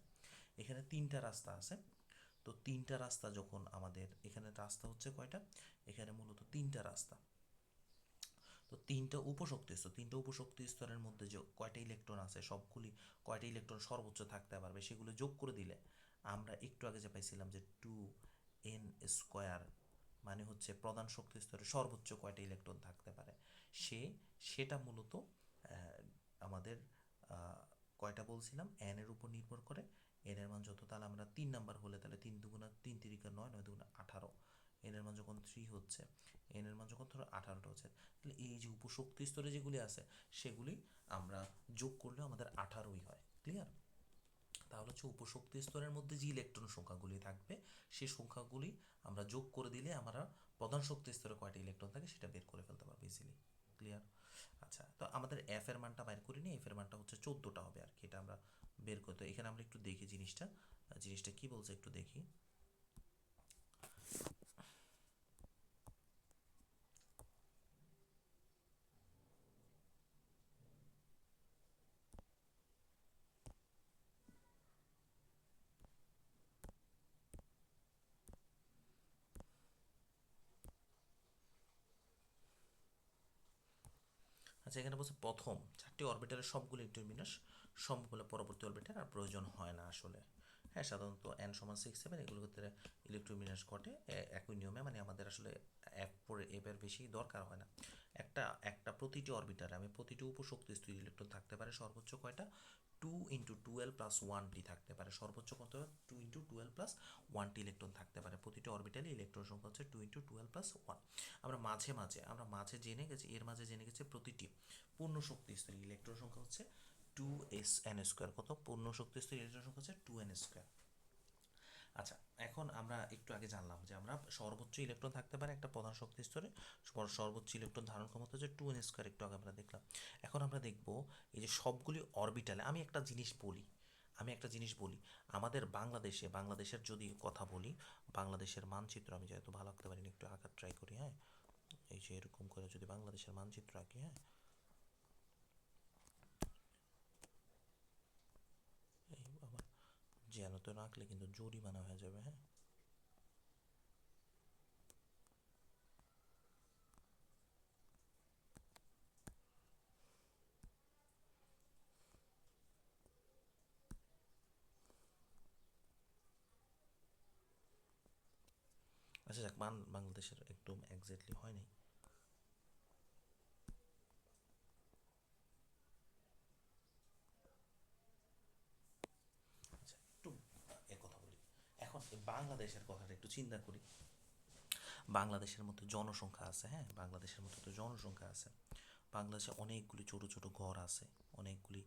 এখানে 3টা রাস্তা আছে, তো 3টা রাস্তা যখন আমাদের এখানে রাস্তা হচ্ছে কয়টা, এখানে মূলত 3টা রাস্তা, তো 3টা উপশক্তি স্তরের মধ্যে যে কয়টা ইলেকট্রন আছে সবগুলি কয়টা ইলেকট্রন সর্বোচ্চ থাকতে পারবে সেগুলো যোগ করে দিলে আমরা একটু আগে যে পাইছিলাম যে 2n² মানে হচ্ছে প্রধান শক্তি স্তরে সর্বোচ্চ কয়টা ইলেকট্রন থাকতে পারে, সেটা মূলত আমাদের কয়টা বলছিলাম n এর উপর নির্ভর করে, n এর মান যত, তাহলে আমরা 3 নাম্বার হলে তাহলে 3×3=9, 9×18, n এর মান যখন 3 হচ্ছে, n এর মান যখন ধরো 18টা হচ্ছে, তাহলে এই যে উপশক্তি স্তরে যেগুলি আছে সেগুলি আমরা যোগ করলেও আমাদের 18ই হয়। ক্লিয়ার? তাহলে হচ্ছে উপশক্তি স্তরের মধ্যে যে ইলেকট্রন সংখ্যাগুলি থাকবে সেই সংখ্যাগুলি আমরা যোগ করে দিলে আমরা প্রধান শক্তি স্তরে কয়টা ইলেকট্রন থাকে সেটা বের করে ফেলতে পারবো ইজিলি। ক্লিয়ার? আচ্ছা, তো আমাদের এফ এর মানটা বাইর করিনি, এফ এর মানটা হচ্ছে 14টা হবে আর কি, এটা আমরা বের করতে। এখানে আমরা একটু দেখি জিনিসটা কি বলছে একটু দেখি। আচ্ছা, এখানে বলছে প্রথম 4টি অরবিটালের সবগুলো ইলেকট্রন বিন্যাস সম্ভব হলে পরবর্তী অরবিটাল আর প্রয়োজন হয় না আসলে। হ্যাঁ, সাধারণত n=6 7 এগুলোর ক্ষেত্রে ইলেকট্রন বিন্যাস ঘটে একই নিয়মে, মানে আমাদের আসলে এফ এর বেশি দরকার হয় না। একটা প্রতিটি অরবিটালে আমি প্রতিটি উপশক্তি স্তরে ইলেকট্রন থাকতে পারে সর্বোচ্চ কয়টা? 2×12+1টি থাকতে পারে, সর্বোচ্চ কত? 2×12+1টি ইলেকট্রন থাকতে পারে প্রতিটি অরবিটালে। ইলেকট্রন সংখ্যা হচ্ছে 2×12+1। আমরা মাঝে জেনে গেছি, এর মাঝে জেনে গেছি প্রতিটি পূর্ণ শক্তি স্তরে ইলেকট্রন সংখ্যা হচ্ছে 2n²। কত? পূর্ণ শক্তি স্তরে ইলেকট্রন সংখ্যা হচ্ছে 2n²। আচ্ছা, এখন আমরা একটু আগে জানলাম যে আমরা সর্বোচ্চ ইলেকট্রন থাকতে পারে একটা প্রধান শক্তি স্তরে, সর্বোচ্চ ইলেকট্রন ধারণ ক্ষমতা হচ্ছে 2n², একটু আগে আমরা দেখলাম। এখন আমরা দেখব এই যে সবগুলি অরবিটালে আমি একটা জিনিস বলি আমাদের বাংলাদেশের যদি কথা বলি, বাংলাদেশের মানচিত্র আমি যেহেতু ভালো আঁকতে পারিনি, একটু আঁকার ট্রাই করি। হ্যাঁ, এই যে এরকম করে যদি বাংলাদেশের মানচিত্র আঁকি, হ্যাঁ, এই বাবা, যেন তো না আঁকলে কিন্তু জরিমানা হয়ে যাবে। হ্যাঁ, আচ্ছা যাক, বাংলাদেশের একদম এক্স্যাক্টলি হয় নাই। আচ্ছা, একটু কথা বলি এখন বাংলাদেশের কথাটা একটু চিন্তা করি। বাংলাদেশের মতো জনসংখ্যা আছে, হ্যাঁ, বাংলাদেশের মতো তো জনসংখ্যা আছে, বাংলাদেশে অনেকগুলি ছোট ছোট ঘর আছে, অনেকগুলি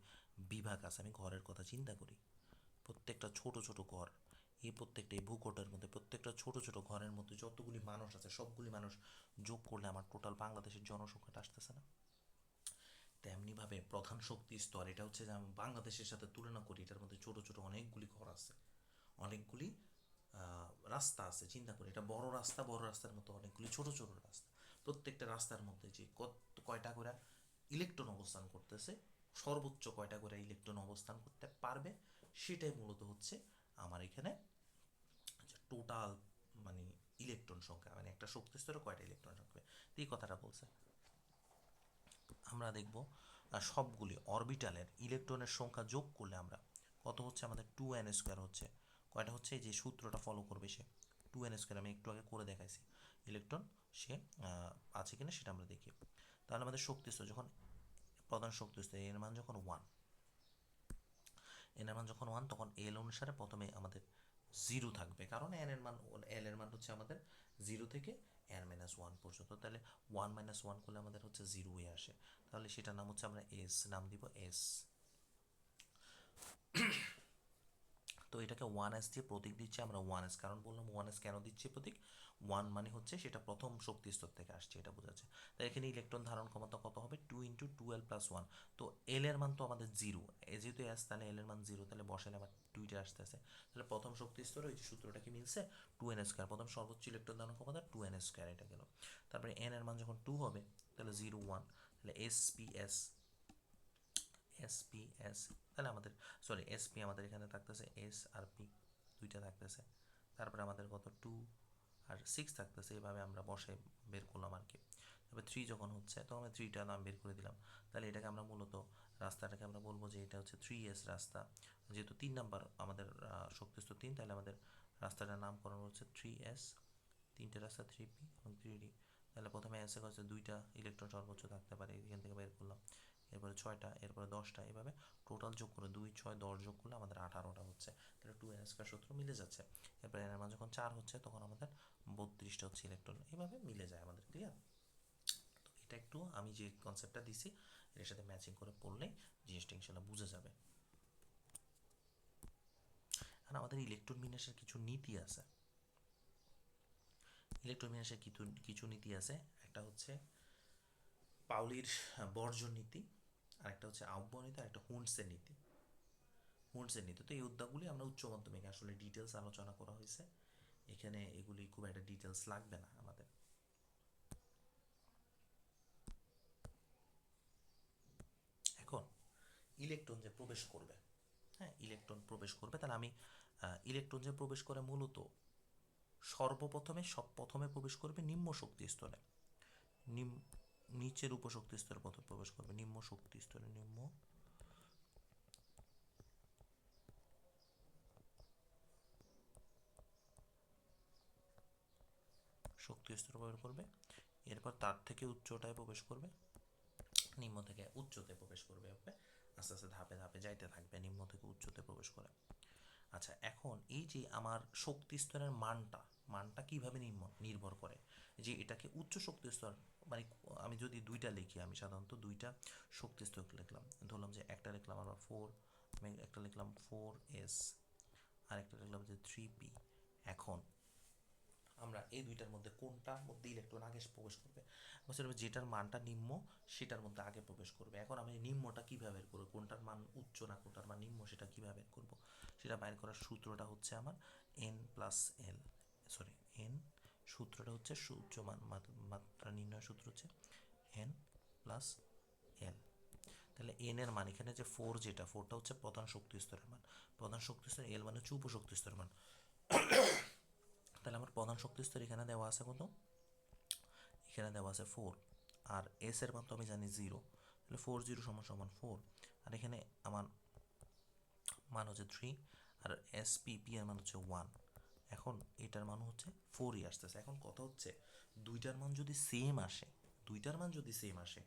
বিভাগ আছে। আমি ঘরের কথা চিন্তা করি, প্রত্যেকটা ছোট ছোট ঘর, এই ভূখণ্ডের মধ্যে প্রত্যেকটা ছোট ছোট ঘরের মধ্যে যতগুলি মানুষ আছে সবগুলি মানুষ যোগ করলে আমার টোটাল বাংলাদেশের জনসংখ্যাটা আসতেছে না? তেমনিভাবে প্রধান শক্তি স্তর, এটা হচ্ছে যে আমি বাংলাদেশের সাথে তুলনা করি, এটার মধ্যে ছোট ছোট অনেকগুলি ঘর আছে, অনেকগুলি রাস্তা আছে। চিন্তা করি, এটা বড় রাস্তার মতো অনেকগুলি ছোট ছোট রাস্তা, প্রত্যেকটা রাস্তার মধ্যে যে কয়টা করে ইলেকট্রন অবস্থান করতেছে, সর্বোচ্চ কয়টা করে ইলেকট্রন অবস্থান করতে পারবে, সেটাই মূলত হচ্ছে আমার এখানে টোটাল মানে ইলেকট্রন সংখ্যা, মানে একটা শক্তি স্তরে কয়টা ইলেকট্রন থাকবে, এই কথাটা বলছে। আমরা দেখব সবগুলি অরবিটালের ইলেকট্রনের সংখ্যা যোগ করলে আমরা কত হচ্ছে, আমাদের 2n² হচ্ছে। কয়টা হচ্ছে? এই যে সূত্রটা ফলো করবে সে 2n², আমি একটু আগে করে দেখাইছি। ইলেকট্রন সে আছে কিনা সেটা আমরা দেখি। তাহলে আমাদের শক্তি স্তর যখন প্রধান শক্তি স্তর এর মান যখন 1, তখন এল অনুসারে প্রথমে আমাদের 0 থাকবে, কারণ এল এর মান হচ্ছে আমাদের 0 থেকে n-1 পর্যন্ত। তাহলে 1 - 1 করলে আমাদের হচ্ছে 0 হয়ে আসে, তাহলে সেটার নাম হচ্ছে আমরা এস নাম দিব এস। তো এটাকে 1s দিয়ে প্রতীক দিচ্ছি আমরা 1s, কারণ বললাম 1s কেন দিচ্ছি প্রতীক, 1 মানে হচ্ছে সেটা প্রথম শক্তি স্তর থেকে আসছে, এটা বোঝাচ্ছে। তাই এখানে ইলেকট্রন ধারণ ক্ষমতা কত হবে, 2 × 2l + 1। তো এল এর মান তো আমাদের 0, যেহেতু এস তাহলে এল এর মান 0, তাহলে বসালে আবার 2টা আসতেছে, তাহলে প্রথম শক্তি স্তরে ওই যে সূত্রটা কি মিলছে, 2n², প্রথম সর্বোচ্চ ইলেকট্রন ধারণ ক্ষমতা 2n², এটা গেল। তারপরে এন এর মান যখন 2 হবে তাহলে 0 1, তাহলে এসপিএস, তাহলে আমাদের সরি এসপি আমাদের এখানে থাকতেছে, এস আর পি দুইটা থাকতেছে, তারপরে আমাদের কত 2 আর 6 থাকতেছে, এইভাবে আমরা বসে বের করলাম আর কি। তারপরে 3 যখন হচ্ছে তখন আমরা 3টা নাম বের করে দিলাম, তাহলে এটাকে আমরা মূলত রাস্তাটাকে আমরা বলবো যে এটা হচ্ছে 3s রাস্তা, যেহেতু 3 নাম্বার আমাদের শক্তিস্তর 3, তাহলে আমাদের রাস্তাটার নামকরণ হচ্ছে 3s, তিনটে রাস্তা 3p এবং 3d। তাহলে প্রথমে এসে হচ্ছে 2টা ইলেকট্রন সর্বোচ্চ থাকতে পারে, এখান থেকে বের করলাম, এরপরে 6টা, এরপরে 10টা, এভাবে টোটাল যোগ করে 2 6 10 যোগ করলে আমাদের 18টা হচ্ছে, তাহলে 2n² সূত্র মিলে যাচ্ছে। এরপরে এর মান যখন 4 হচ্ছে তখন আমাদের 32টা হচ্ছে ইলেকট্রন, এভাবে মিলে যায় আমাদের, ক্লিয়ার। তো এটা একটু আমি যে কনসেপ্টটা দিছি এর সাথে ম্যাচিং করে পড়লেই জিনিসটা ইনশাল্লাহ বুঝে যাবে। আর আমাদের ইলেকট্রন বিন্যাসের কিছু নীতি আছে, ইলেকট্রন বিন্যাসের কিছু নীতি আছে, একটা হচ্ছে পাউলির বর্জন নীতি, আর একটা হচ্ছে আহ্বান নীতি, আর একটা হুন্ডসের নীতি। হুন্ডসের নীতি, তো এই উদ্যোগগুলি আমরা উচ্চ মাধ্যমিকে আসলে ডিটেলস আলোচনা করা হয়েছে, এখানে এগুলি খুব একটা ডিটেলস লাগবে না আমাদের। এখন ইলেকট্রন যে প্রবেশ করবে, হ্যাঁ ইলেকট্রন প্রবেশ করবে, তাহলে আমি ইলেকট্রন যে প্রবেশ করে মূলত প্রথমে প্রবেশ করবে নিম্ন শক্তি স্তরে, নিচের উপশক্তি স্তরে প্রবেশ করবে, নিম্ন শক্তি স্তরে, নিম্ন শক্তি স্তরে প্রবেশ করবে, এরপর তার থেকে উচ্চটায় প্রবেশ করবে, নিম্ন থেকে উচ্চতে প্রবেশ করবে, ওকে আস্তে আস্তে ধাপে ধাপে যাইতে থাকবে নিম্ন থেকে উচ্চতে প্রবেশ করে। আচ্ছা, এখন এই যে আমার শক্তি স্তরের মানটা মানটা কিভাবে নির্ভর করে, যে এটাকে উচ্চ শক্তি স্তর, মানে আমি যদি দুইটা লিখি, আমি সাধারণত দুইটা শক্তি স্তর লিখলাম, ধরলাম যে একটা লিখলাম আমরা 4, আমি একটা লিখলাম 4s, আর একটা লিখলাম যে 3p। এখন আমরা এই দুইটার মধ্যে কোনটার মধ্যে ইলেকট্রন আগে প্রবেশ করবে, বুঝতে পারবে যেটার মানটা নিম্ন সেটার মধ্যে আগে প্রবেশ করবে। এখন আমি নিম্নটা কীভাবে বের করবো, কোনটার মান উচ্চ না কোনটার মান নিম্ন সেটা কীভাবে বের করবো, সেটা বাইর করার সূত্রটা হচ্ছে আমার n+l, সরি সূত্রটা হচ্ছে উচ্চ মাত্রা নির্ণয় সূত্র হচ্ছে n+l। তাহলে এন এর মান এখানে যে 4, যেটা 4টা হচ্ছে প্রধান শক্তি স্তরের মান, প্রধান শক্তি স্তর, এল মানে হচ্ছে উপশক্তি স্তরের মান। তাহলে আমার প্রধান শক্তি স্তর এখানে দেওয়া আছে কত, এখানে দেওয়া আছে 4, আর এস এর মান তো আমি জানি 0, তাহলে 4 0 = 4, আর এখানে আমার মান হচ্ছে 3, আর এসপি এর মান হচ্ছে 1। এখন এটার মান হচ্ছে 4ই আসতেছে। এখন কথা হচ্ছে দুইটার মান যদি সেম আসে,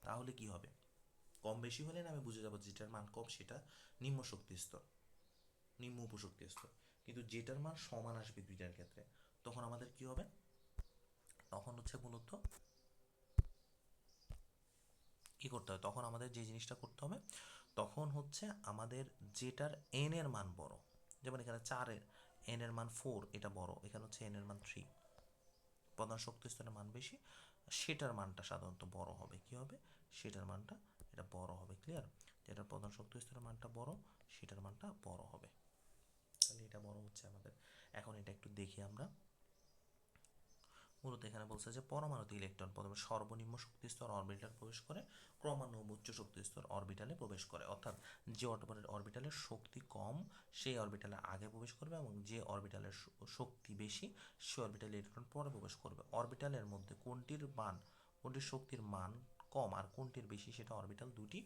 তাহলে কি হবে, কম বেশি হলে না আমি বুঝে যাবো যেটার মান কম সেটা নিম্ন শক্তি স্তর, নিম্ন উপশক্তি স্তর, কিন্তু যেটার মান সমান আসবে দুইটার ক্ষেত্রে তখন আমাদের কি হবে, তখন হচ্ছে মূলত কি করতে হবে, তখন আমাদের যে জিনিসটা করতে হবে, তখন হচ্ছে আমাদের যেটার এন এর মান বড়, যেমন এখানে 4-এর এন এর মান 4, এটা বড়, এখানে হচ্ছে এন এর মান 3, প্রধান শক্তি স্তরের মান বেশি, সেটার মানটা সাধারণত বড় হবে, কি হবে, সেটার মানটা এটা বড় হবে, ক্লিয়ার, যেটার প্রধান শক্তি স্তরের মানটা বড় সেটার মানটা বড় হবে, তাহলে এটা বড় হচ্ছে আমাদের। এখন এটা একটু দেখি আমরা, মূলত এখানে বলছে যে পরমাণুতে ইলেকট্রন প্রথমে সর্বনিম্ন শক্তি স্তর অরবিটাল প্রবেশ করে, ক্রমান্বয়ে উচ্চ শক্তি স্তর অরবিটালে প্রবেশ করে, অর্থাৎ যে অরবিটালের শক্তি কম সেই অরবিটালে আগে প্রবেশ করবে, এবং যে অরবিটালের শক্তি বেশি সে অরবিটালে ইলেকট্রন পরে প্রবেশ করবে। অরবিটালের মধ্যে কোনটির শক্তির মান কম আর কোনটির বেশি সেটা অরবিটাল দুটি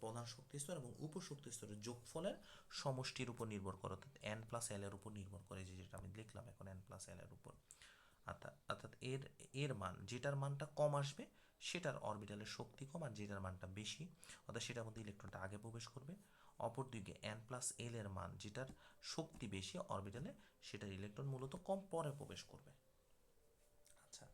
প্রধান শক্তি স্তর এবং উপশক্তি স্তরের যোগফলের সমষ্টির উপর নির্ভর করে, অর্থাৎ n+l এর উপর নির্ভর করে, যেটা আমি লিখলাম এখন n+l এর উপর। অর্থাৎ এর মান যেটার মানটা কম আসবে সেটার অরবিটালের শক্তি কম, আর যেটার মানটা বেশি অর্থাৎ সেটার মধ্যে ইলেকট্রনটা আগে প্রবেশ করবে। অপরদিকে n+l এর মান যেটার শক্তি বেশি অরবিটালে, সেটার ইলেকট্রন মূলত কম পরে প্রবেশ করবে। আচ্ছা,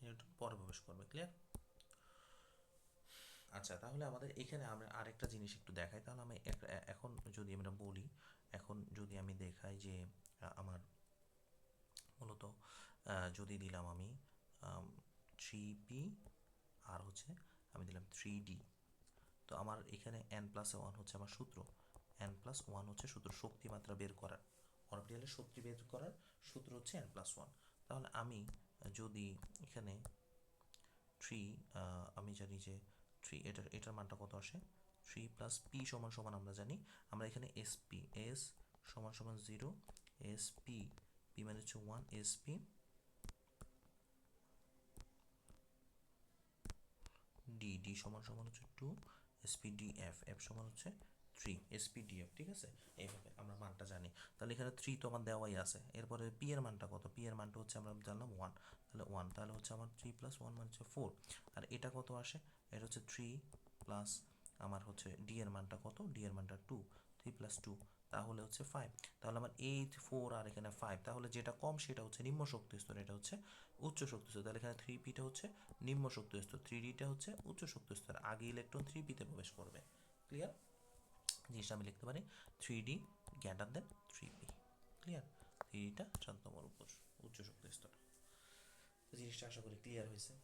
ইলেকট্রন পরে প্রবেশ করবে, ক্লিয়ার। আচ্ছা, তাহলে আমাদের এখানে আমরা আরেকটা জিনিস একটু দেখাই। তাহলে আমি এখন যদি আমরা বলি, এখন যদি আমি দেখাই যে আমার মূলত যদি দিলাম আমি 3p আর হচ্ছে আমি দিলাম 3d, তো আমার এখানে n+1 হচ্ছে আমার সূত্র, n+1 হচ্ছে সূত্র শক্তি মাত্রা বের করার, অরবিটালের শক্তি বের করার সূত্র হচ্ছে n+1। তাহলে আমি যদি এখানে 3, আমি জানি যে 3, এটার মানটা কত আসে, 3 + p = আমরা জানি, আমরা এখানে sp, s = 0, sp, p মানে হচ্ছে 1, sp d, d হচ্ছে 2, spdf, f হচ্ছে 3, spdf, ঠিক আছে। এইভাবে আমরা মানটা জানি। তাহলে এখানে 3 তো আমার দেওয়াই আছে। এরপরে p এর মানটা কত, p এর মানটা হচ্ছে আমরা জানলাম 1, তাহলে 1, তাহলে হচ্ছে আমার 3 + 1 মানে হচ্ছে 4। আর এটা কত আসে, এটা হচ্ছে 3 প্লাস আমার হচ্ছে d এর মানটা কত, d এর মানটা 2, 3 + 2 তাহলে হচ্ছে 5। তাহলে আমার 8, 4 আর এখানে 5, তাহলে যেটা কম সেটা হচ্ছে নিম্ন শক্তি স্তর, এটা হচ্ছে উচ্চ শক্তি স্তর। তাহলে এখানে 3p হচ্ছে নিম্ন শক্তি স্তর, 3d হচ্ছে উচ্চ শক্তি স্তর। আগে ইলেকট্রন 3p-তে প্রবেশ করবে। ক্লিয়ার? জিনিসটা আমি লিখতে পারি 3d greater than 3p। Clear? 3dটা শান্তমর উপর উচ্চ শক্তি স্তর। জিনিসটা আশা করি ক্লিয়ার হয়েছে।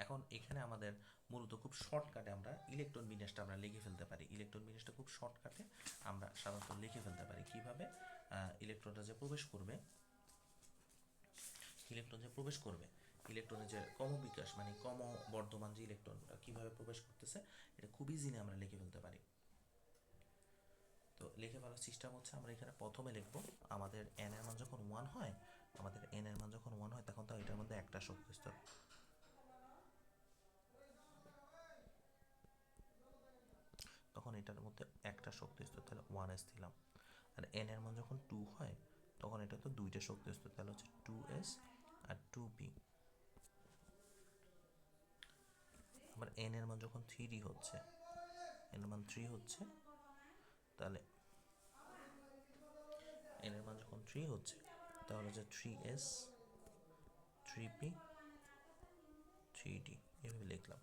এখন এখানে আমাদের মূলত খুব শর্টকাটে আমরা ইলেকট্রন বিন্যাসটা আমরা লিখে ফেলতে পারি। ইলেকট্রন বিন্যাসটা খুব শর্টকাটে আমরা সাধারণত লিখে ফেলতে পারি। কিভাবে? ইলেকট্রনটা যে প্রবেশ করবে, ইলেকট্রনের যে ক্রমবিকাশ মানে ক্রমবর্ধমান যে ইলেকট্রনটা কীভাবে প্রবেশ করতেছে, এটা খুব ইজিলি আমরা লিখে ফেলতে পারি। তো লিখে ফেলার সিস্টেম হচ্ছে, আমরা এখানে প্রথমে লিখব আমাদের n এর মান যখন 1 হয়, তখন তো এটার মধ্যে একটা শক্তি স্তর, তাহলে 1s দিলাম। আর n এর মান যখন 2 হয় তখন এটা তো দুইটা শক্তি স্তর, তাহলে হচ্ছে 2s আর 2p। আবার n এর মান যখন 3 হচ্ছে, n এর মান 3 হচ্ছে, তাহলে n এর মান যখন 3 হচ্ছে তাহলে হচ্ছে 3s, 3p, 3d, এভাবে লিখলাম।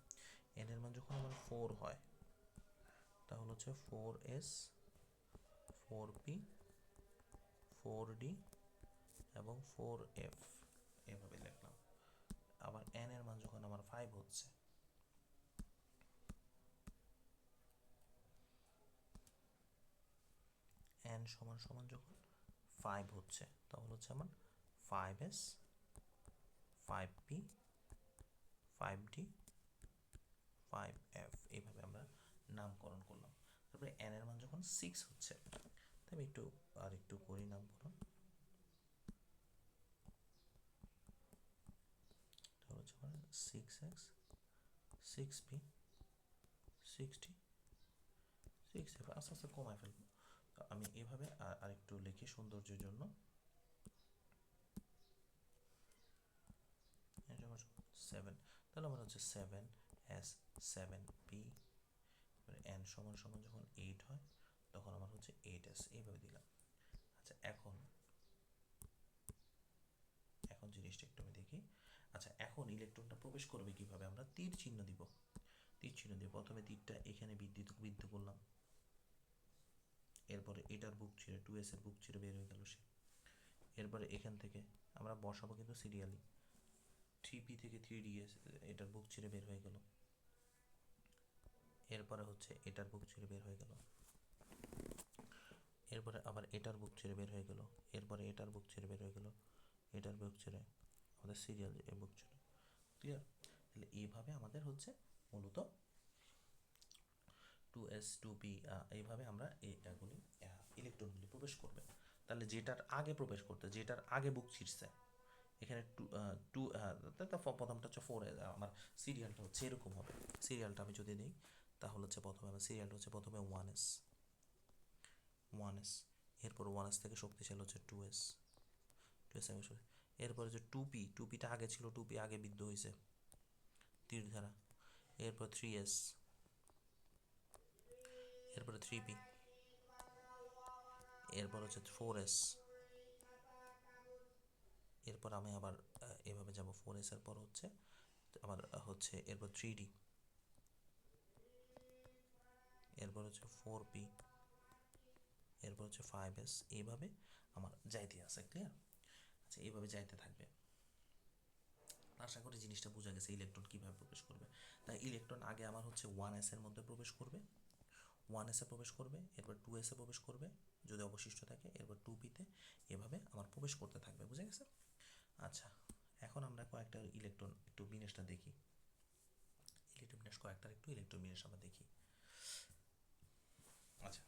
n এর মান যখন আমার 4 হয় তাহলে হচ্ছে 4s, 4p, 4d এবং 4f, এভাবে লিখলাম। আবার n এর মান যখন আমার 5 হচ্ছে, n যখন 5 হচ্ছে তাহলে হচ্ছে আমার 5s, 5p, 5d, 5f, এইভাবে আমরা নামকরণ করলাম। তারপরে n এর মান যখন 6 হচ্ছে, আমি একটু করি নামকরণ। তাহলে হচ্ছে আমার 6x, 6p, 6d, 6f, আস্তে আস্তে কমায় ফেলবো। আমি এভাবে আরেকটু লিখি সৌন্দর্যের জন্য। 7, তাহলে আমার হচ্ছে 7s, 7p, n যখন 8 হয় তখন আমার হচ্ছে 8s, এইভাবে দিলাম। আচ্ছা, এখন জিনিসটা একটু আমি দেখি। আচ্ছা, এখন ইলেকট্রনটা প্রবেশ করবে কিভাবে, আমরা তীর চিহ্ন দিব। প্রথমে তীরটা এখানে বিদ্ধ করলাম, এরপরে এটার বুক ছিঁড়ে 2s এর বুক ছিঁড়ে বের হয়ে গেল সে। এরপরে এখান থেকে আমরা বসাবো কিন্তু সিরিয়ালি, 3p থেকে 3ds, এটার বুক ছিঁড়ে বের হয়ে গেল। এরপরে হচ্ছে এটার বুক ছিঁড়ে বের হয়ে গেল, এরপরে আবার এটার বুক ছিঁড়ে বের হয়ে গেল, এরপরে এটার বুক ছিঁড়ে বের হয়ে গেল, এটার বুক ছিঁড়ে, আমাদের সিরিয়াল এর বুক ছিঁড়ে। ক্লিয়ার? তাহলে এইভাবে আমাদের হচ্ছে মূলত 2s, 2p, এইভাবে আমরা এগুলি ইলেকট্রনগুলি প্রবেশ করবে। তাহলে যেটার আগে বুক ছিঁড়ছে, এখানে প্রথমটা হচ্ছে 4, আমার সিরিয়ালটা হচ্ছে এরকম হবে। সিরিয়ালটা আমি যদি দিই তাহলে হচ্ছে প্রথমে 1s, এরপর 1s থেকে শক্তিশালী হচ্ছে 2s, এরপরে যে 2pটা আগে ছিল, 2p আগে বিদ্ধ হয়েছে তীর দ্বারা। এরপর 3s, এরপরে 3p, এরপর হচ্ছে 4s, এরপর আমি আবার এভাবে যাব, 4s এর পর হচ্ছে আমার হচ্ছে এরপর 3D, এরপর হচ্ছে 4P, এরপর হচ্ছে 5S, এইভাবে আমার যাইতে আছে। ক্লিয়ার? আচ্ছা, এইভাবে যাইতে থাকবে। আশা করি জিনিসটা বোঝা গেছে ইলেকট্রন কীভাবে প্রবেশ করবে। তাই ইলেকট্রন আগে আমার হচ্ছে 1s এর মধ্যে প্রবেশ করবে, 1s এ প্রবেশ করবে, এরপর 2s এ প্রবেশ করবে যদি অবশিষ্ট থাকে, এরপর 2P-তে, এভাবে আমার প্রবেশ করতে থাকবে। বুঝে গেছে? আচ্ছা, এখন আমরা কয়েকটা ইলেকট্রন একটু বিন্যাসটা দেখি। ইলেকট্রন বিন্যাস কয়েকটার একটু ইলেকট্রন বিন্যাস আমরা দেখি। আচ্ছা,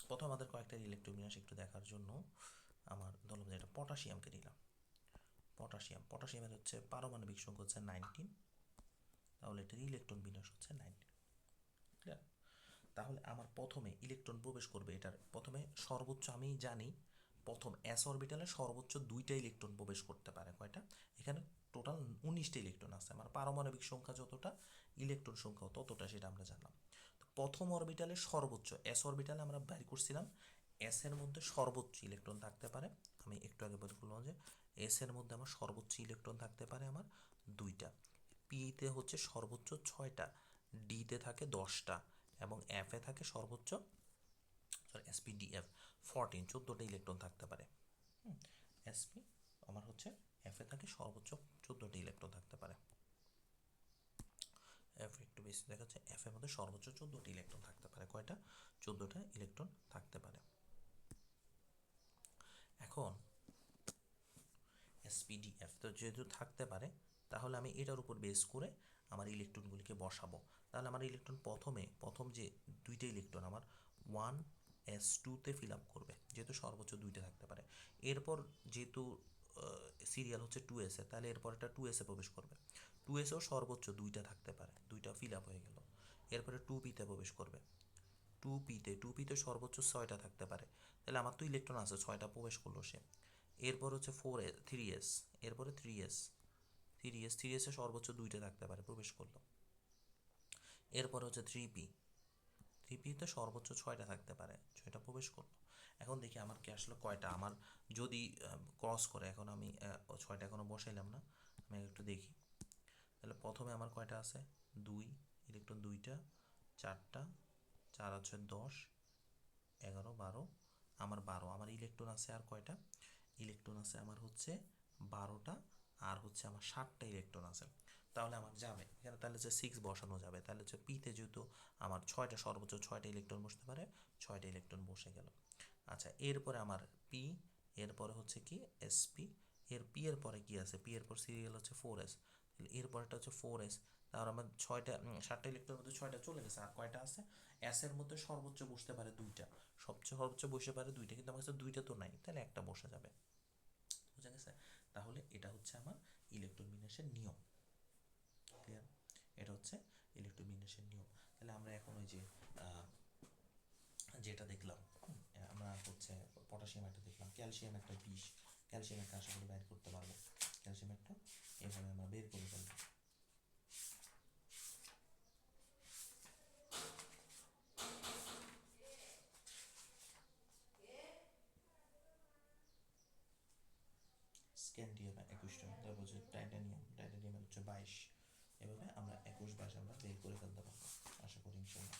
প্রথম আমাদের কয়েকটা ইলেকট্রন বিন্যাস একটু দেখার জন্য আমার ধরলাম যে এটা পটাশিয়ামকে নিলাম। পটাশিয়ামের হচ্ছে পারমাণবিক সংখ্যা হচ্ছে 19, তাহলে এটার ইলেকট্রন বিন্যাস হচ্ছে 19। ক্লিয়ার? তাহলে আমার প্রথমে ইলেকট্রন প্রবেশ করবে, এটার প্রথমে সর্বোচ্চ আমি জানি প্রথম এস অরবিটালে সর্বোচ্চ 2টা ইলেকট্রন প্রবেশ করতে পারে। কয়টা? এখানে টোটাল 19টা ইলেকট্রন আছে। আমার পারমাণবিক সংখ্যা যতটা, ইলেকট্রন সংখ্যাও ততটা, সেটা আমরা জানলাম। তো প্রথম অরবিটালে সর্বোচ্চ এস অরবিটালে আমরা বের করছিলাম এস এর মধ্যে সর্বোচ্চ ইলেকট্রন থাকতে পারে, আমি একটু আগে বললাম যে এস এর মধ্যে আমার সর্বোচ্চ ইলেকট্রন থাকতে পারে আমার 2টা, পিতে হচ্ছে সর্বোচ্চ 6টা, ডিতে থাকে 10টা, এবং এফে থাকে সর্বোচ্চ, সরি এসপিডিএফ 14টা ইলেকট্রন থাকতে পারে। এসপি আমার হচ্ছে এফে থাকে সর্বোচ্চ 14টা ইলেকট্রন থাকতে পারে। এফ একটু বেশি দেখাচ্ছে, এফ এর মধ্যে সর্বোচ্চ 14টা ইলেকট্রন থাকতে পারে। কয়টা? 14টা ইলেকট্রন থাকতে পারে। এখন এসপিডিএফ তো যেহেতু থাকতে পারে, তাহলে আমি এটার উপর বেস করে আমার ইলেকট্রনগুলিকে বসাবো। তাহলে আমার ইলেকট্রন প্রথম যে 2টা ইলেকট্রন আমার 1s2-তে ফিল আপ করবে, যেহেতু সর্বোচ্চ 2টা থাকতে পারে। এরপর যেহেতু সিরিয়াল হচ্ছে 2s-এ, তাহলে এরপর এটা 2s-এ প্রবেশ করবে, 2s-এও সর্বোচ্চ 2টা থাকতে পারে, 2টা ফিল আপ হয়ে গেল। এরপরে 2p-তে প্রবেশ করবে, 2p-তে সর্বোচ্চ 6টা থাকতে পারে, তাহলে আমার তো ইলেকট্রন আছে 6টা, প্রবেশ করলো সে। এরপর হচ্ছে 3s, এরপরে 3s-এ সর্বোচ্চ 2টা থাকতে পারে, প্রবেশ করলো। এরপর হচ্ছে 3p-তে সর্বোচ্চ 6টা থাকতে পারে, 6টা প্রবেশ করলো। এখন দেখি আমার কি আসলে কয়টা, আমার যদি ক্রস করে, এখন আমি 6টা এখনো বসাইলাম না, আমি একটু দেখি। তাহলে প্রথমে আমার কয়টা আছে? 2 ইলেকট্রন, 2টা, 4টা, 4 হচ্ছে 10, 11, 12, আমার 12, আমার ইলেকট্রন আছে আর কয়টা? ইলেকট্রন আছে আমার হচ্ছে 12টা, আর হচ্ছে আমার 7টা ইলেকট্রন আছে। তাহলে আমার যাবে এখানে, তাহলে হচ্ছে 6 বসানো যাবে। তাহলে হচ্ছে পিতে যেহেতু আমার 6টা, সর্বোচ্চ 6টা ইলেকট্রন বসতে পারে, 6টা ইলেকট্রন বসে গেল। আচ্ছা, এরপরে আমার পি, এরপরে হচ্ছে কি এসপি, পি এর পরে কি আছে? পি এর পর সিরিয়াল হচ্ছে 4s, এরপরটা হচ্ছে 4s। তাহলে আমার 7টা ইলেকট্রনের মধ্যে 6টা চলে গেছে, আর কয়টা আছে? এস এর মধ্যে সর্বোচ্চ বসতে পারে 2টা, সর্বোচ্চ বসে পারে 2টা, কিন্তু আমার কাছে 2টা তো নাই, তাহলে একটা বসে যাবে। বুঝা গেছে? তাহলে এটা হচ্ছে আমার ইলেকট্রন বিন্যাসের নিয়ম। ক্লিয়ার? এটা হচ্ছে ইলেকট্রন বিন্যাসের নিয়ম। তাহলে আমরা এখন ওই যে যেটা দেখলাম, আমরা হচ্ছে পটাশিয়াম একটা দেখলাম, ক্যালসিয়াম একটা বিষ, ক্যালসিয়াম একটা আশা করি বের করতে পারবো, ক্যালসিয়াম একটা এভাবে আমরা বের করে ফেলবো। স্ক্যান্ডিয়াম 21টা, তারপর হচ্ছে টাইটানিয়াম হচ্ছে 22, এভাবে আমরা 21-22 আমরা বের করে ফেলতে পারবো আশা করি ইনশাল্লাহ।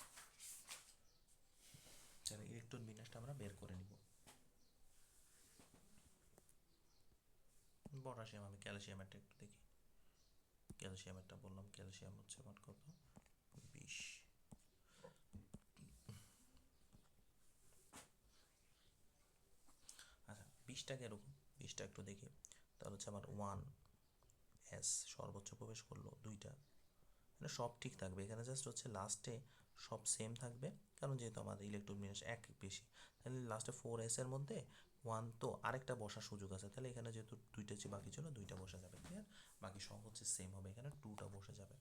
তাহলে ইলেকট্রন বিন্যাসটা আমরা বের করে নিব। পটাশিয়াম, আমি ক্যালসিয়ামেরটা একটু দেখি। ক্যালসিয়ামেরটা বললাম, ক্যালসিয়াম হচ্ছে আমার কত? 20। আচ্ছা, 20টাকে এরকম, 20টা একটু দেখি। তাহলে হচ্ছে আমার 1s সর্বোচ্চ প্রবেশ করলো 2টা, মানে সব ঠিক থাকবে এখানে, জাস্ট হচ্ছে লাস্টে সব সেম থাকবে, কারণ যেহেতু আমাদের ইলেকট্রন বিন্যাস এক বেশি। তাহলে লাস্টে 4s এর মধ্যে 1 তো আরেকটা বসার সুযোগ আছে, তাহলে এখানে যেহেতু 2টা বাকি ছিল, 2টা বসে যাবে। ক্লিয়ার? বাকি সব হচ্ছে সেম হবে, এখানে 2টা বসে যাবে,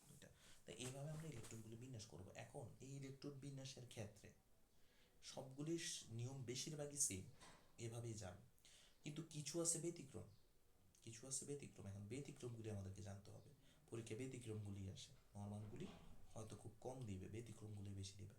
2টা। তো এইভাবে আমরা ইলেকট্রনগুলি বিন্যাস করব। এখন এই ইলেকট্রন বিন্যাসের ক্ষেত্রে সবগুলির নিয়ম বেশিরভাগই সেম, এভাবেই যাবে, কিন্তু কিছু আছে ব্যতিক্রম, এখন ব্যতিক্রমগুলি আমাদেরকে জানতে হবে। পরীক্ষায় ব্যতিক্রমগুলি আসে, নর্মালগুলি হয়তো খুব কম দিবে, ব্যতিক্রমগুলি বেশি দিবে।